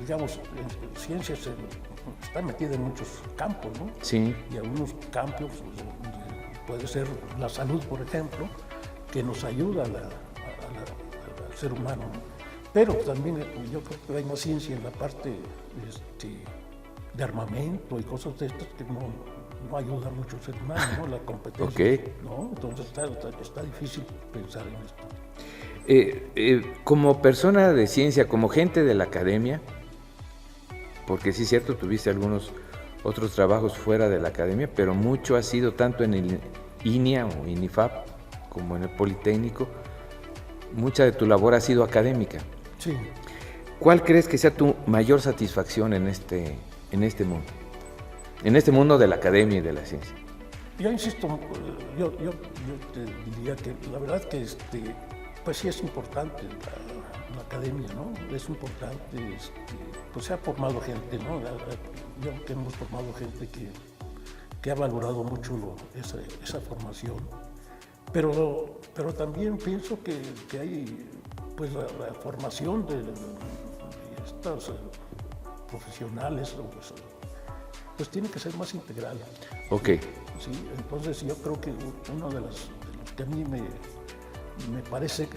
digamos, ciencia está metida en muchos campos, ¿no? Sí. Y algunos campos, puede ser la salud, por ejemplo, que nos ayuda al ser humano, ¿no? Pero también yo creo que hay más ciencia en la parte de armamento y cosas de estas que no ayuda mucho al ser humano, ¿no? La competencia, Okay. ¿no? Entonces está difícil pensar en esto. Como persona de ciencia, como gente de la academia, porque sí es cierto, tuviste algunos otros trabajos fuera de la academia, pero mucho ha sido tanto en el INIA o INIFAP como en el Politécnico, mucha de tu labor ha sido académica. Sí. ¿Cuál crees que sea tu mayor satisfacción en este mundo? En este mundo de la academia y de la ciencia. Yo insisto, yo te diría que la verdad que pues sí es importante la academia, ¿no? Es importante, pues se ha formado gente, ¿no? Yo creo que hemos formado gente que ha valorado mucho esa formación, pero también pienso que hay, pues la formación de estos profesionales, pues tiene que ser más integral. Ok. Sí, entonces yo creo que uno de los que a mí me parece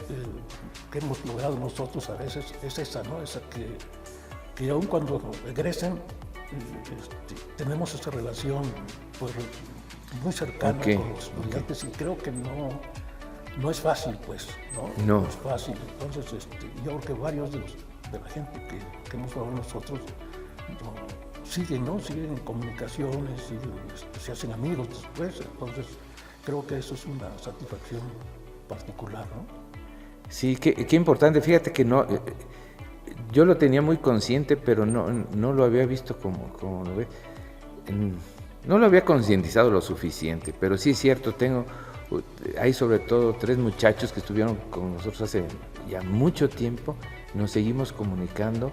que hemos logrado nosotros a veces es esa, ¿no? Esa que aun cuando egresen tenemos esa relación pues, muy cercana con los estudiantes y creo que no es fácil, pues, ¿no? No. No es fácil. Entonces yo creo que varios de la gente que hemos hablado nosotros siguen en comunicaciones, se hacen amigos después, entonces creo que eso es una satisfacción particular, ¿no? Sí, qué importante. Fíjate que no, yo lo tenía muy consciente, pero no lo había visto como lo ve. No lo había concientizado lo suficiente, pero sí es cierto, hay sobre todo 3 muchachos que estuvieron con nosotros hace ya mucho tiempo, nos seguimos comunicando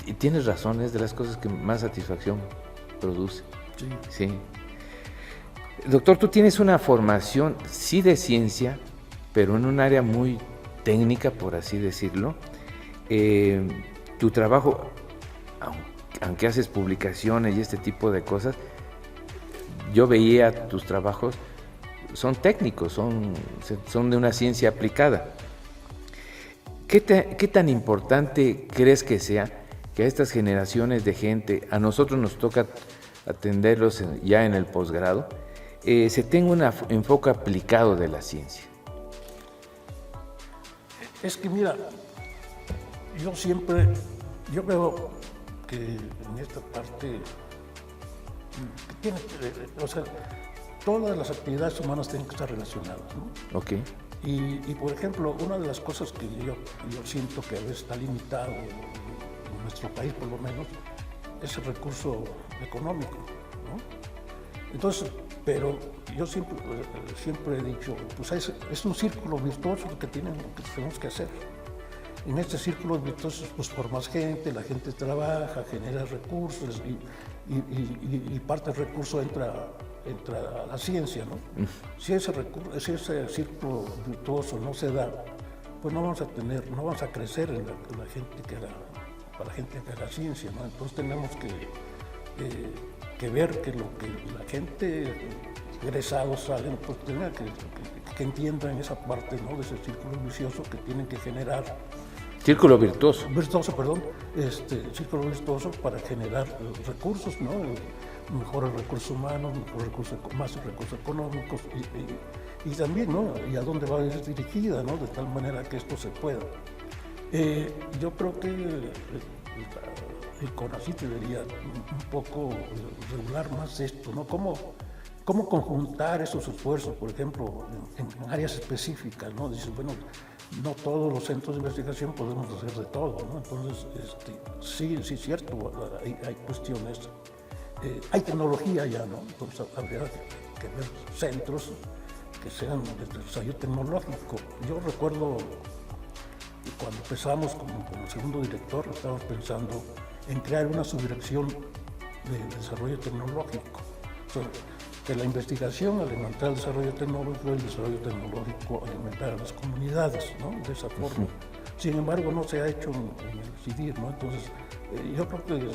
y tienes razón, es de las cosas que más satisfacción produce. Sí. Sí. Doctor, tú tienes una formación, sí de ciencia, pero en un área muy técnica, por así decirlo. Tu trabajo, aunque haces publicaciones y este tipo de cosas, yo veía tus trabajos, son técnicos, son de una ciencia aplicada. ¿Qué tan importante crees que sea que a estas generaciones de gente, a nosotros nos toca atenderlos ya en el posgrado, se tenga un enfoque aplicado de la ciencia? Es que mira, yo veo que en esta parte o sea, todas las actividades humanas tienen que estar relacionadas, ¿no? Ok. Y por ejemplo, una de las cosas que yo siento que a veces está limitado en nuestro país, por lo menos, es el recurso económico, ¿no? Entonces, pero yo siempre he dicho, pues es un círculo virtuoso que tenemos que hacer. En este círculo virtuoso, pues por más gente, la gente trabaja, genera recursos y parte del recurso entra a la ciencia, ¿no? Si ese círculo virtuoso no se da, pues no vamos a crecer en la gente que haga ciencia, ¿no? Entonces tenemos que ver que lo que la gente egresados salen, pues tengan que entiendan esa parte, ¿no? De ese círculo vicioso que tienen que generar. Círculo virtuoso. Círculo virtuoso para generar recursos, ¿no? Mejores recursos humanos, más recursos económicos y también, ¿no? Y a dónde va a ir dirigida, ¿no? De tal manera que esto se pueda. Yo creo que el CONACYT debería un poco regular más esto, ¿no? ¿Cómo conjuntar esos esfuerzos, por ejemplo, en áreas específicas, ¿no? Dices, bueno, no todos los centros de investigación podemos hacer de todo, ¿no? Entonces, sí es cierto, hay cuestiones. Hay tecnología ya, ¿no? Entonces habría que ver centros que sean de desarrollo tecnológico. Yo recuerdo cuando empezamos como segundo director, estábamos pensando en crear una subdirección de desarrollo tecnológico. O sea, que la investigación alimentar el desarrollo tecnológico alimentar a las comunidades, ¿no? De esa forma. Sin embargo, no se ha hecho en el CIDIR, ¿no? Entonces, yo creo que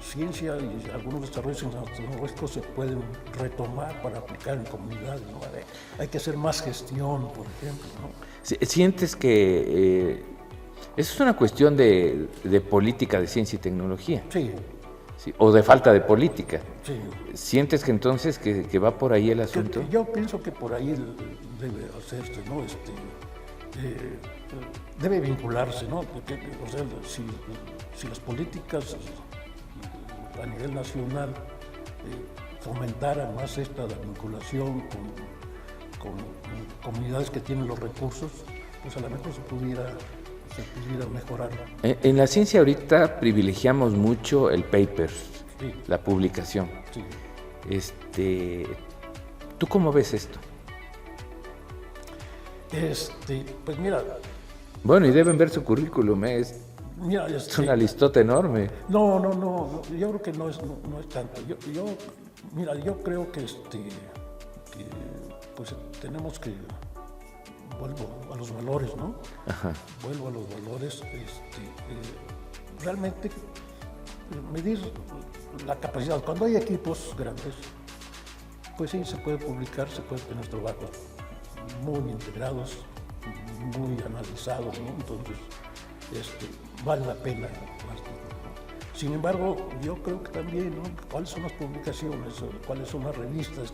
ciencia y algunos desarrollos tecnológicos se pueden retomar para aplicar en comunidades, ¿no? Hay que hacer más gestión, por ejemplo, ¿no? ¿Sientes que eso es una cuestión de política de ciencia y tecnología? Sí. ¿Sí? ¿O de falta de política? Sí. ¿Sientes que entonces que va por ahí el asunto? Yo pienso que por ahí debe hacerse, ¿no? Debe vincularse, ¿no? Porque, o sea, si las políticas a nivel nacional fomentaran más la vinculación con comunidades que tienen los recursos, pues a lo mejor se pudiera mejorar. En la ciencia ahorita privilegiamos mucho el paper, Sí. la publicación. Sí. ¿Tú cómo ves esto? Pues mira. Bueno, y deben ver su currículum, es una listota enorme. No, yo creo que no es tanto. Yo creo que pues tenemos que, vuelvo a los valores, ¿no? Ajá. Vuelvo a los valores, realmente medir la capacidad. Cuando hay equipos grandes, pues sí, se puede publicar, se puede tener trabajos muy integrados, muy analizados, ¿no? Entonces, vale la pena, ¿no? Sin embargo, yo creo que también, ¿no? ¿Cuáles son las publicaciones? ¿Cuáles son las revistas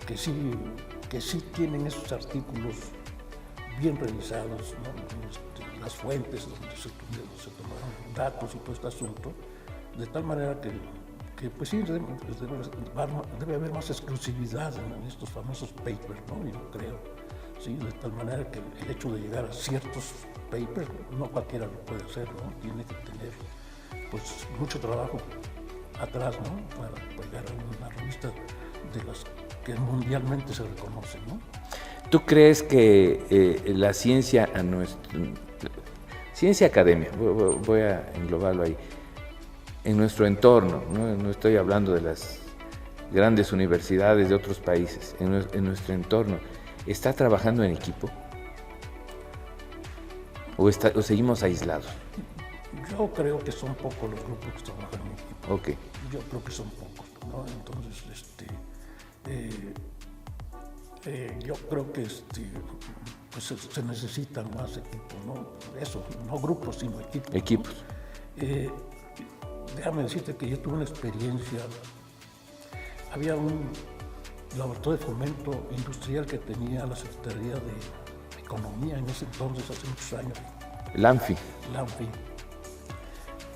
que sí tienen esos artículos bien revisados, ¿no? Las fuentes donde se tomaron datos y todo este asunto, de tal manera que pues sí, debe haber más exclusividad en estos famosos papers, ¿no? Yo creo, sí, de tal manera que el hecho de llegar a ciertos papers, no cualquiera lo puede hacer, ¿no? Tiene que tener pues mucho trabajo atrás, ¿no? Para llegar a una revista de las que mundialmente se reconocen, ¿no? ¿Tú crees que la ciencia, ciencia academia, voy a englobarlo ahí, en nuestro entorno, no estoy hablando de las grandes universidades de otros países, en nuestro entorno, ¿está trabajando en equipo? ¿O seguimos aislados? Yo creo que son pocos los grupos que trabajan en equipo. Ok. Yo creo que son pocos, ¿no? Entonces, yo creo que pues se necesitan más equipos, ¿no? Eso, no grupos, sino equipos. Equipos. Déjame decirte que yo tuve una experiencia. Había un laboratorio de fomento industrial que tenía la Secretaría de Economía en ese entonces, hace muchos años. LANFI.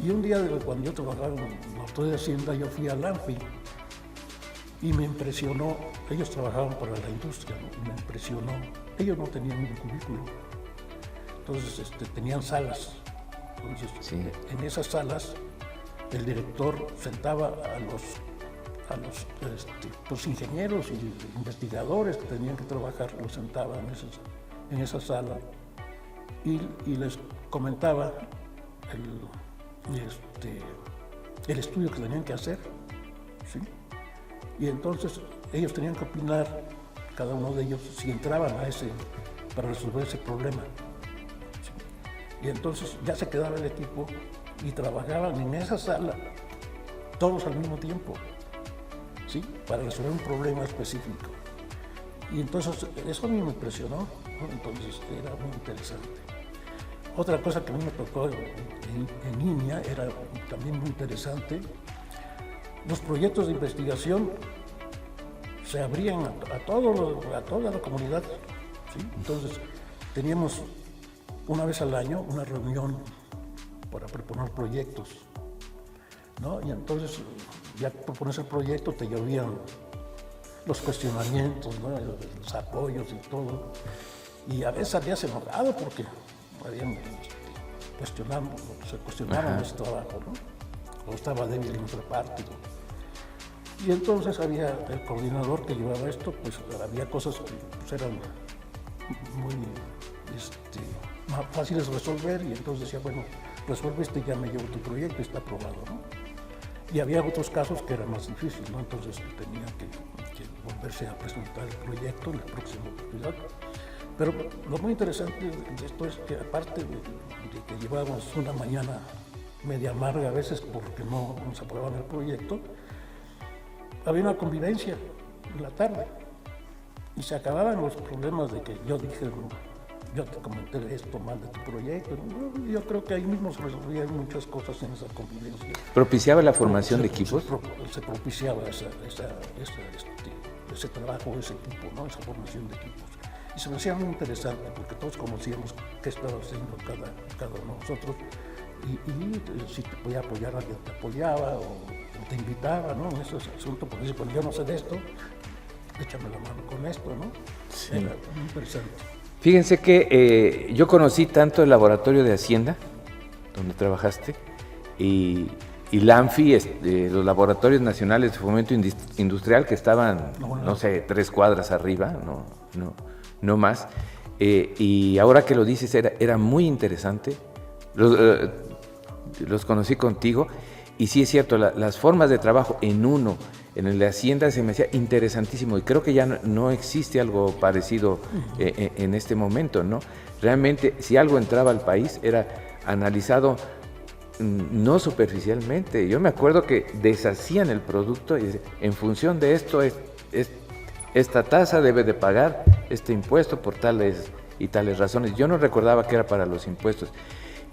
Y un día, cuando yo trabajaba en el laboratorio de Hacienda, yo fui a LANFI y me impresionó. Ellos trabajaban para la industria, ¿no? Y me impresionó. Ellos no tenían un cubículo. Entonces, tenían salas. Entonces, sí. En esas salas, el director sentaba a los ingenieros y investigadores que tenían que trabajar, los sentaba en esa sala y les comentaba el estudio que tenían que hacer, ¿sí? Y entonces ellos tenían que opinar, cada uno de ellos, si entraban para resolver ese problema, ¿sí? Y entonces ya se quedaba el equipo y trabajaban en esa sala todos al mismo tiempo, ¿sí? Para resolver un problema específico. Y entonces eso a mí me impresionó, ¿no? Entonces era muy interesante. Otra cosa que a mí me tocó en línea era también muy interesante. Los proyectos de investigación se abrían a toda la comunidad, ¿sí? Entonces teníamos una vez al año una reunión para proponer proyectos, ¿no? Y entonces ya propones el proyecto, te llovían los cuestionamientos, ¿no? Los apoyos y todo. Y a veces salías enojado porque se cuestionaban nuestro trabajo, ¿no? O estaba débil en otra parte, ¿no? Y entonces había el coordinador que llevaba esto, pues había cosas que pues, eran muy más fáciles de resolver y entonces decía, bueno, resuelve y ya me llevo tu proyecto y está aprobado, ¿no? Y había otros casos que era más difícil, ¿no? Entonces tenía que volverse a presentar el proyecto en la próxima oportunidad. Pero lo muy interesante de esto es que aparte de que llevábamos una mañana media amarga a veces porque no nos aprobaban el proyecto, había una convivencia en la tarde y se acababan los problemas de que yo dije, yo te comenté esto mal de tu proyecto. Yo creo que ahí mismo se resolvían muchas cosas en esa convivencia. ¿Propiciaba la formación de equipos? Se propiciaba ese trabajo, ese equipo, ¿no? Esa formación de equipos. Y se me hacía muy interesante porque todos conocíamos qué estaba haciendo cada uno de nosotros y si te podía apoyar, alguien te apoyaba o te invitaba, ¿no? Eso es asunto, porque dice, bueno, yo no sé de esto, échame la mano con esto, ¿no? Sí. Era muy interesante. Fíjense que yo conocí tanto el laboratorio de Hacienda, donde trabajaste, y la ANFI, los laboratorios nacionales de fomento industrial que estaban, no sé, 3 cuadras arriba, no más. Y ahora que lo dices, era muy interesante. Los conocí contigo, y sí es cierto, las formas de trabajo en el de Hacienda se me hacía interesantísimo, y creo que ya no existe algo parecido en este momento, ¿no? Realmente, si algo entraba al país, era analizado no superficialmente. Yo me acuerdo que deshacían el producto y en función de esto, esta tasa debe de pagar este impuesto por tales y tales razones. Yo no recordaba que era para los impuestos.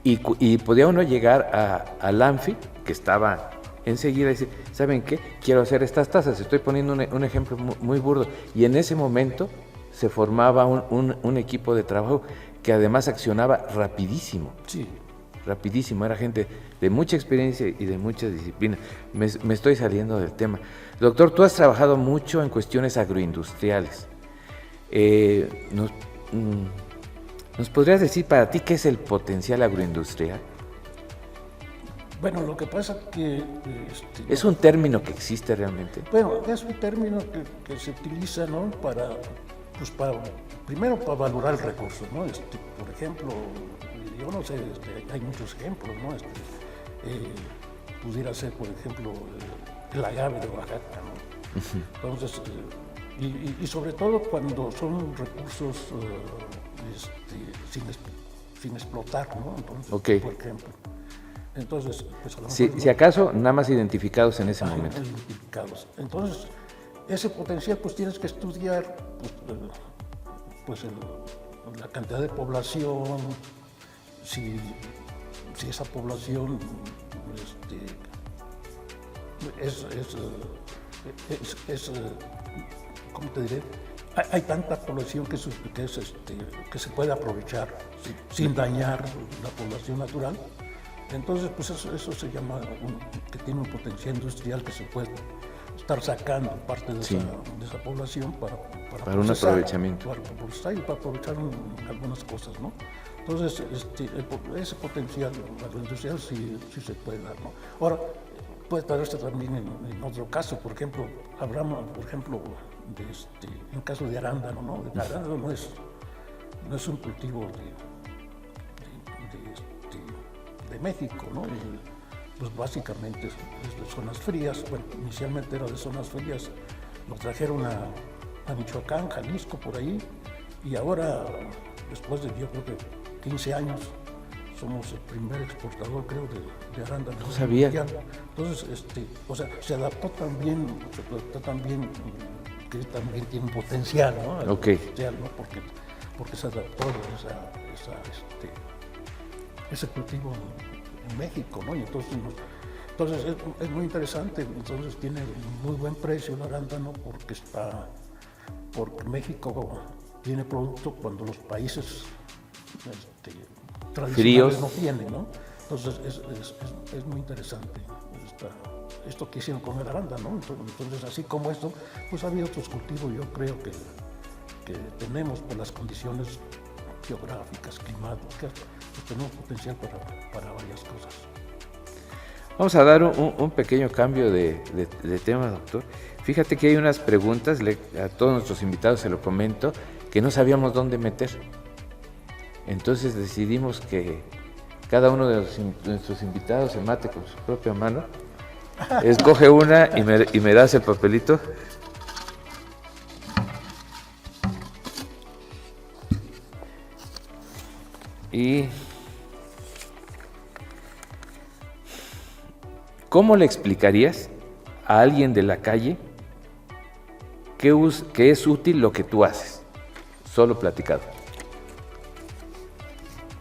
Y podía uno llegar al ANFI, que estaba enseguida, y decir, ¿saben qué? Quiero hacer estas tasas. Estoy poniendo un ejemplo muy burdo. Y en ese momento se formaba un equipo de trabajo que además accionaba rapidísimo. Sí. Rapidísimo. Era gente de mucha experiencia y de mucha disciplina. Me estoy saliendo del tema. Doctor, tú has trabajado mucho en cuestiones agroindustriales. ¿Nos podrías decir para ti qué es el potencial agroindustrial? Bueno, lo que pasa es que... ¿Es un término que existe realmente? Bueno, es un término que se utiliza, ¿no? Primero para valorar el recurso, ¿no? Por ejemplo, yo no sé, hay muchos ejemplos, ¿no? Pudiera ser, por ejemplo, el agave de Oaxaca, ¿no? Entonces, y sobre todo cuando son recursos sin explotar, ¿no? Entonces, okay. Por ejemplo. Entonces, pues a lo mejor, si acaso, nada más identificados en ese momento. Identificados. Entonces, ese potencial, pues tienes que estudiar la cantidad de población, si esa población ¿cómo te diré? Hay tanta población que se puede aprovechar sin dañar la población natural. Entonces, pues eso se llama que tiene un potencial industrial que se puede estar sacando parte de esa población para un aprovechamiento. Para aprovechar algunas cosas, ¿no? Entonces, ese potencial agroindustrial sí se puede dar, ¿no? Ahora, puede darse también en otro caso, por ejemplo, hablamos, por ejemplo, en el caso de arándano, ¿no? El arándano no es un cultivo de México, ¿no? Pues básicamente es de zonas frías. Bueno, inicialmente era de zonas frías, lo trajeron a Michoacán, Jalisco, por ahí, y ahora, después de yo creo que 15 años, somos el primer exportador, creo, de arándano. No sabía. Entonces, se adaptó también, que también tiene un potencial, ¿no? Okay. Potencial, ¿no? Porque se adaptó ese cultivo en México, ¿no? Y entonces es muy interesante. Entonces tiene muy buen precio el arándano porque México tiene producto cuando los países tradicionales fríos no tienen, ¿no? Entonces es muy interesante esto que hicieron con el arándano, ¿no? Entonces, así como esto, pues ha habido otros cultivos, yo creo que tenemos por las condiciones geográficas, climáticas, pues tenemos potencial para varias cosas. Vamos a dar un pequeño cambio de tema, doctor. Fíjate que hay unas preguntas, a todos nuestros invitados se lo comento, que no sabíamos dónde meter. Entonces decidimos que cada uno de nuestros invitados se mate con su propia mano Escoge una y me das el papelito. Y ¿cómo le explicarías a alguien de la calle que es útil lo que tú haces? Solo platicado.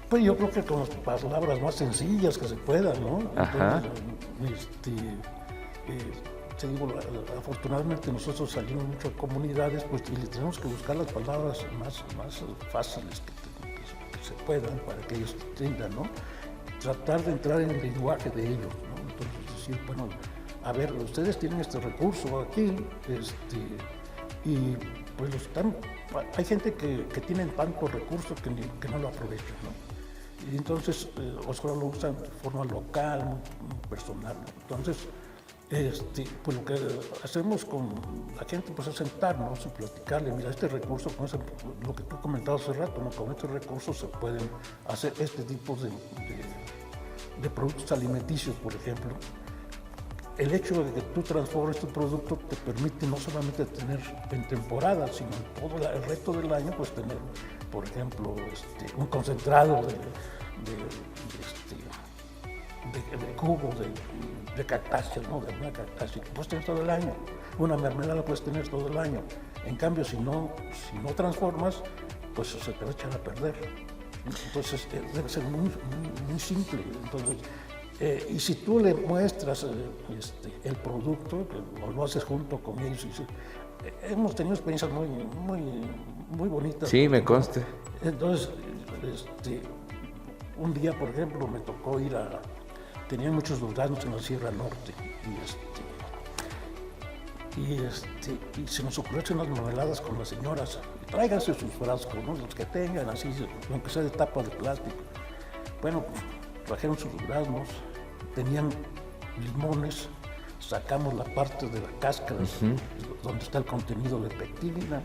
Pues yo creo que con las palabras más sencillas que se puedan, ¿no? Ajá. Entonces, te digo, afortunadamente nosotros salimos mucho a comunidades, pues y le tenemos que buscar las palabras más fáciles que se puedan para que ellos entiendan, ¿no? Tratar de entrar en el lenguaje de ellos, ¿no? Entonces decir, bueno, a ver, ustedes tienen este recurso aquí, y pues hay gente que tiene tantos recursos que no lo aprovechan, ¿no? Y entonces, o solo lo usan de forma local, muy personal, ¿no? Entonces, pues lo que hacemos con la gente pues es sentarnos y platicarle, mira, este recurso, lo que tú comentabas hace rato, ¿no? Con estos recursos se pueden hacer este tipo de productos alimenticios, por ejemplo. El hecho de que tú transformes tu producto te permite no solamente tener en temporada, sino en todo el resto del año, pues tener, por ejemplo, un concentrado de jugo de cactáceas, ¿no? De una cactácea que puedes tener todo el año. Una mermelada puedes tener todo el año. En cambio, si no transformas, pues se te va a echar a perder. Entonces, debe ser muy simple. Entonces, y si tú le muestras el producto, o lo haces junto con ellos, hemos tenido experiencias muy bonitas. Sí, me consta. Entonces, un día, por ejemplo, me tocó tenían muchos duraznos en la Sierra Norte, y se nos ocurrió hacer unas mermeladas con las señoras. Tráiganse sus frascos, ¿no? Los que tengan, así, aunque sea de tapa de plástico. Bueno, pues, trajeron sus duraznos, tenían limones, sacamos la parte de la cáscara, donde está el contenido de pectina,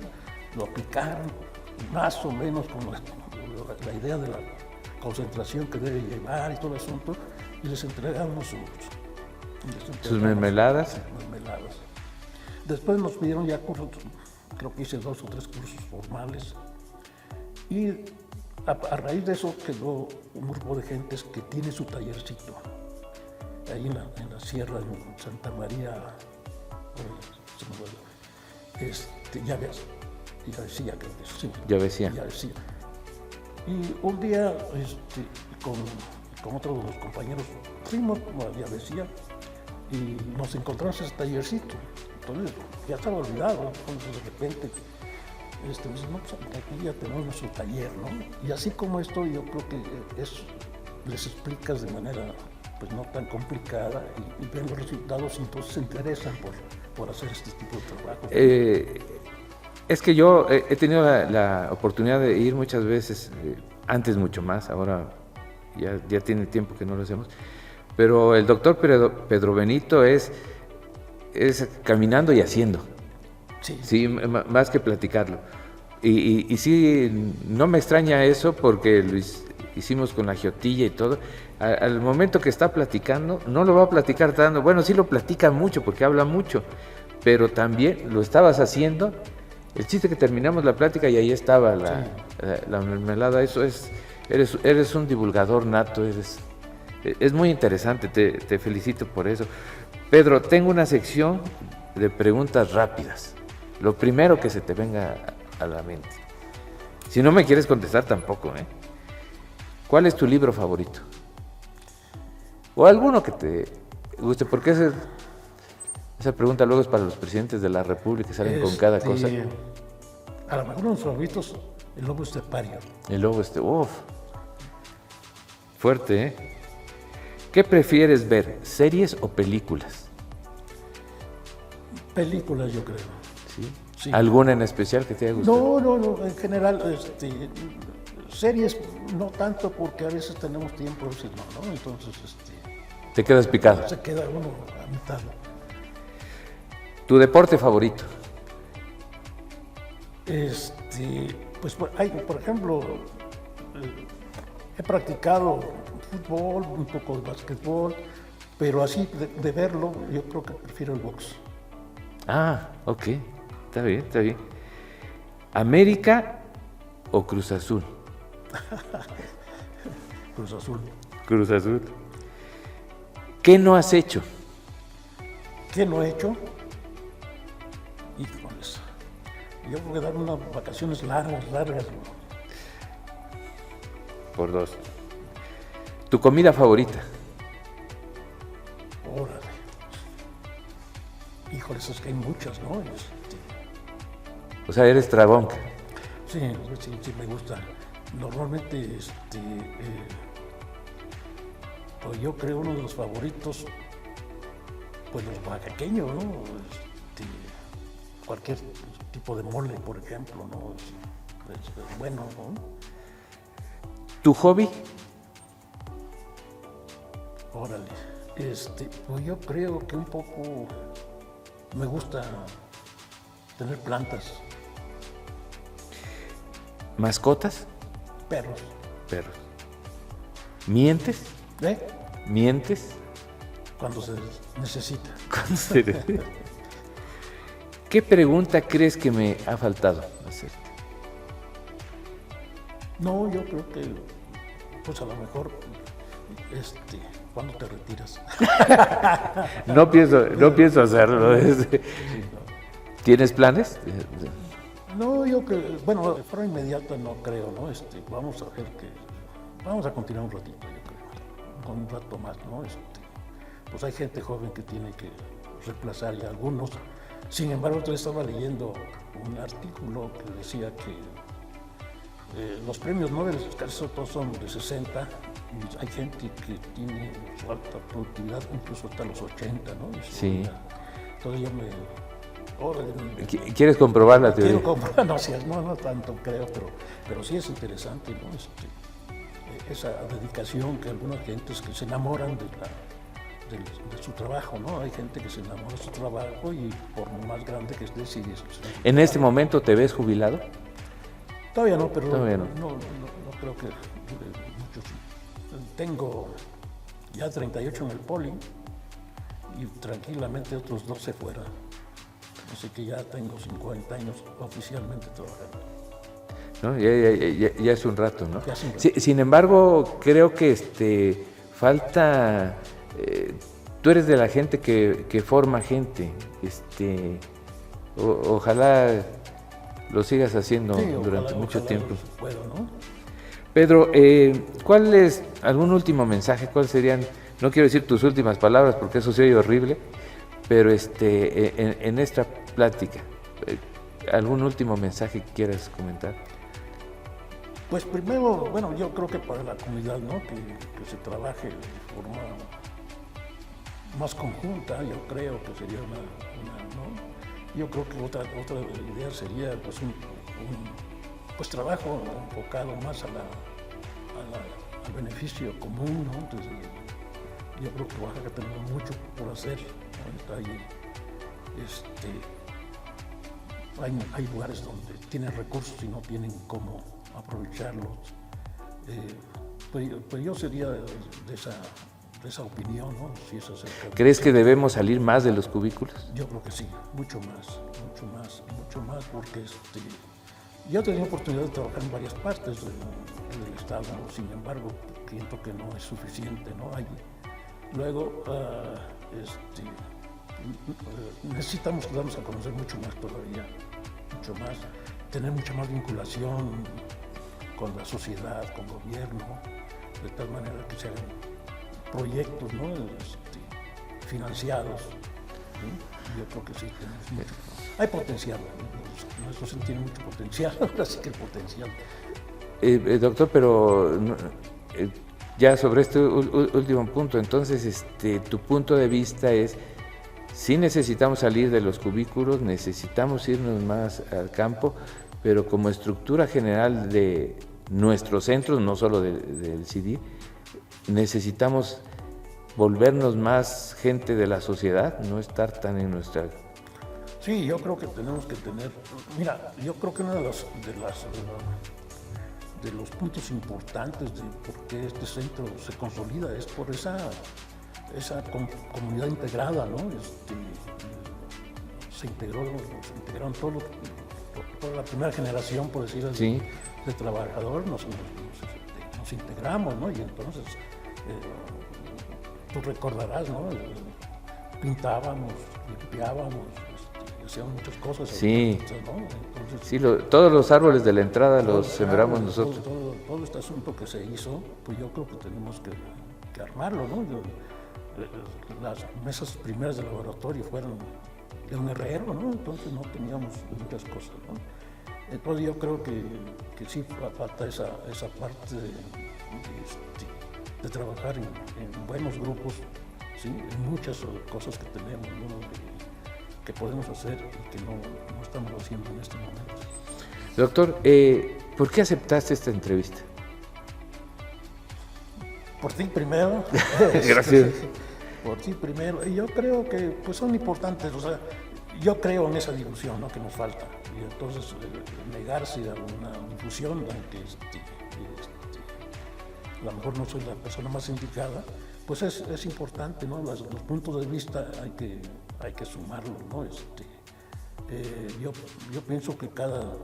lo picaron, más o menos con la idea de la concentración que debe llevar y todo el asunto, y les entregamos sus mermeladas. Después nos pidieron ya cursos, creo que hice 2 o 3 cursos formales, y a raíz de eso quedó un grupo de gentes que tiene su tallercito ahí en la sierra de Santa María, Llavecía, creo que sí. Llavecía. Y un día con otro de los compañeros fuimos a Llavecía y nos encontramos ese tallercito. Entonces ya estaba olvidado, entonces de repente me dicen, no, pues aquí ya tenemos nuestro taller, ¿no? Y así como esto, yo creo que les explicas de manera pues no tan complicada y ven los resultados y entonces se interesan por hacer este tipo de trabajo. Es que yo he tenido la oportunidad de ir muchas veces, antes mucho más, ahora ya tiene tiempo que no lo hacemos, pero el doctor Pedro Benito es caminando y haciendo, sí, más que platicarlo. Y sí, no me extraña eso porque lo hicimos con la giotilla y todo. Al momento que está platicando, no lo va a platicar tanto. Bueno, sí lo platica mucho porque habla mucho, pero también lo estabas haciendo. El chiste que terminamos la plática y ahí estaba la mermelada. Eso es, eres un divulgador nato, es muy interesante, te felicito por eso. Pedro, tengo una sección de preguntas rápidas. Lo primero que se te venga a la mente. Si no me quieres contestar tampoco, ¿eh? ¿Cuál es tu libro favorito? O alguno que te guste, porque esa pregunta luego es para los presidentes de la República que salen con cada cosa. A lo mejor uno de los favoritos, El lobo estepario. El lobo fuerte, ¿eh? ¿Qué prefieres ver, series o películas? Películas, yo creo. ¿Sí? ¿Alguna en especial que te haya gustado? No, en general, series no tanto porque a veces tenemos tiempo, a veces no, entonces, te quedas picado. Se queda uno a mitad. ¿Tu deporte favorito? Pues por ejemplo, he practicado fútbol, un poco de básquetbol, Pero así, de verlo, yo creo que prefiero el box. Ah, ok, está bien, está bien. ¿América o Cruz Azul? Cruz Azul. Cruz Azul. ¿Qué no has hecho? ¿Qué no he hecho? Híjoles. Yo voy a dar unas vacaciones largas. Por 2. ¿Tu comida favorita? Órale. Híjoles, es que hay muchas, ¿no? O sea, eres tragón. Sí, me gusta. Normalmente, pues yo creo uno de los favoritos, pues los oaxaqueños, ¿no? Cualquier tipo de mole, por ejemplo, ¿no? Es bueno, ¿no? ¿Tu hobby? Órale. Pues yo creo que un poco me gusta tener plantas, ¿Mascotas? perros. Perros. ¿Mientes? ¿Eh? ¿Mientes? Cuando se necesita. ¿Qué pregunta crees que me ha faltado hacerte? No, yo creo que, pues a lo mejor, ¿cuándo te retiras? No pienso hacerlo. ¿Tienes planes? No, yo que, bueno, de forma inmediata no creo, ¿no? Vamos a ver vamos a continuar un ratito, yo creo, con un rato más, ¿no? Pues hay gente joven que tiene que reemplazar ya algunos. Sin embargo, yo estaba leyendo un artículo que decía que los premios Nobel casi todos son de 60 y hay gente que tiene su alta productividad incluso hasta los 80, ¿no? Sí. Entonces yo ¿Quieres comprobar la teoría? quiero comprobar, no tanto creo, pero sí es interesante, ¿no? Esa dedicación que algunas gentes que se enamoran de su trabajo, ¿no? Hay gente que se enamora de su trabajo y por más grande que esté, sigue. ¿En este momento te ves jubilado? Todavía no, pero Todavía no. No creo que dure mucho. Tengo ya 38 en el poli y tranquilamente otros 12 fuera. Así que ya tengo 50 años oficialmente trabajando. ¿No? Ya es un rato, ¿no? Ya es un rato. Sin embargo, creo que falta... tú eres de la gente que forma gente. Ojalá lo sigas haciendo Sí, durante mucho tiempo. Puedo, ¿no? Pedro, ¿cuál es algún último mensaje? ¿Cuáles serían, no quiero decir tus últimas palabras porque eso se oye horrible, pero en esta plática, algún último mensaje que quieras comentar? Pues primero, bueno, yo creo que para la comunidad, ¿no? Que se trabaje de forma más conjunta, yo creo que sería ¿no? Yo creo que otra idea sería pues pues trabajo enfocado más al beneficio común, ¿no? Entonces, yo creo que Oaxaca tenemos mucho por hacer, ¿no? Hay lugares donde tienen recursos y no tienen cómo aprovecharlos. Pues yo sería de esa opinión, ¿no? Si es acerca de... ¿Crees que debemos salir más de los cubículos? Yo creo que sí, mucho más, porque yo he tenido oportunidad de trabajar en varias partes del Estado, ¿no? Sin embargo, siento que no es suficiente, ¿no? Luego, necesitamos darnos a conocer mucho más todavía, mucho más, tener mucha más vinculación con la sociedad, con el gobierno, de tal manera que se hagan proyectos, ¿no? Financiados, ¿sí? Yo creo que sí, tenemos mucho. Hay potencial, ¿no? Nuestro centro tiene mucho potencial, ahora sí que el potencial. Doctor, pero ya sobre este último punto, entonces tu punto de vista es, sí necesitamos salir de los cubículos, necesitamos irnos más al campo, pero como estructura general de nuestros centros, no solo del CIDI, necesitamos volvernos más gente de la sociedad, no estar tan en nuestra... Sí, yo creo que tenemos que tener... Mira, yo creo que uno de los puntos importantes de por qué este centro se consolida es por esa comunidad integrada, ¿no? Se integraron toda la primera generación, por decir así, Sí. de trabajadores, nos integramos, ¿no? Y entonces, tú recordarás, ¿no? Pintábamos, limpiábamos, hacíamos muchas cosas. Sí. ¿No? Entonces, Sí, todos los árboles de la entrada los todo, sembramos claro, nosotros. todo este asunto que se hizo, pues yo creo que tenemos que armarlo, ¿no? Las mesas primeras del laboratorio fueron de un herrero, ¿no? Entonces no teníamos muchas cosas, ¿no? Entonces yo creo que sí falta esa parte de trabajar en buenos grupos, ¿sí? En muchas cosas que tenemos, ¿no? Que podemos hacer y que no estamos haciendo en este momento. Doctor, ¿por qué aceptaste esta entrevista? Por ti primero. Gracias. Por ti primero. Y yo creo que pues son importantes, o sea, yo creo en esa difusión, ¿no? Que nos falta. Y entonces negarse a una difusión, aunque a lo mejor no soy la persona más indicada, pues es importante, ¿no? Los puntos de vista hay que sumarlos, ¿no? Yo pienso que cada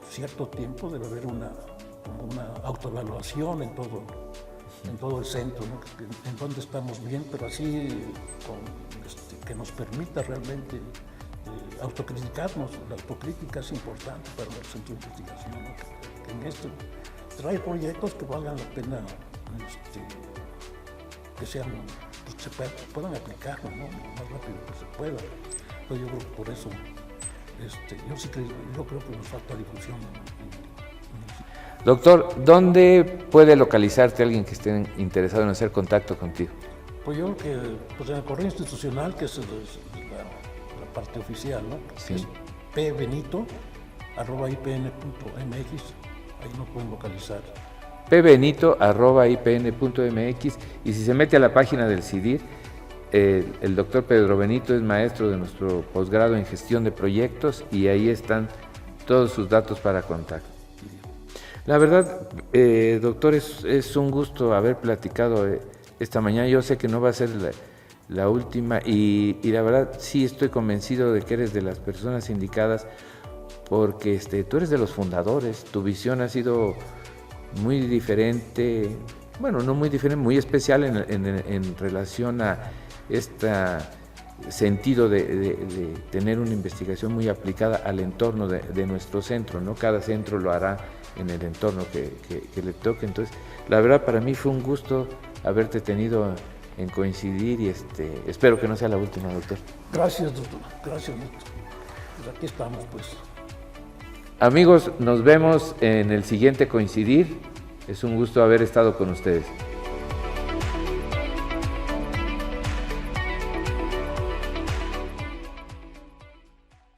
cierto tiempo debe haber como una autoevaluación en todo el centro, ¿no? En donde estamos bien, pero así que nos permita realmente autocriticarnos. La autocrítica es importante para el centro de investigación, ¿no? Que en esto trae proyectos que valgan la pena, que sean, pues, que se puedan aplicar, ¿no? Lo más rápido que se pueda. Entonces yo creo que por eso, yo creo que nos falta difusión. Doctor, ¿dónde puede localizarte alguien que esté interesado en hacer contacto contigo? Pues yo creo que pues en el correo institucional, que es la parte oficial, ¿no? Sí. Es pbenito@ipn.mx, ahí nos pueden localizar. pbenito@ipn.mx, y si se mete a la página del CIDIR, el doctor Pedro Benito es maestro de nuestro posgrado en gestión de proyectos y ahí están todos sus datos para contacto. La verdad, doctor, es un gusto haber platicado esta mañana. Yo sé que no va a ser la última y la verdad sí estoy convencido de que eres de las personas indicadas porque tú eres de los fundadores. Tu visión ha sido muy diferente, bueno, no muy diferente, muy especial en relación a este sentido de tener una investigación muy aplicada al entorno de nuestro centro, ¿no? Cada centro lo hará en el entorno que le toque. Entonces, la verdad para mí fue un gusto haberte tenido en coincidir y espero que no sea la última, doctor. Gracias, doctor. Gracias, doctor. Pues aquí estamos, pues. Amigos, nos vemos en el siguiente coincidir. Es un gusto haber estado con ustedes.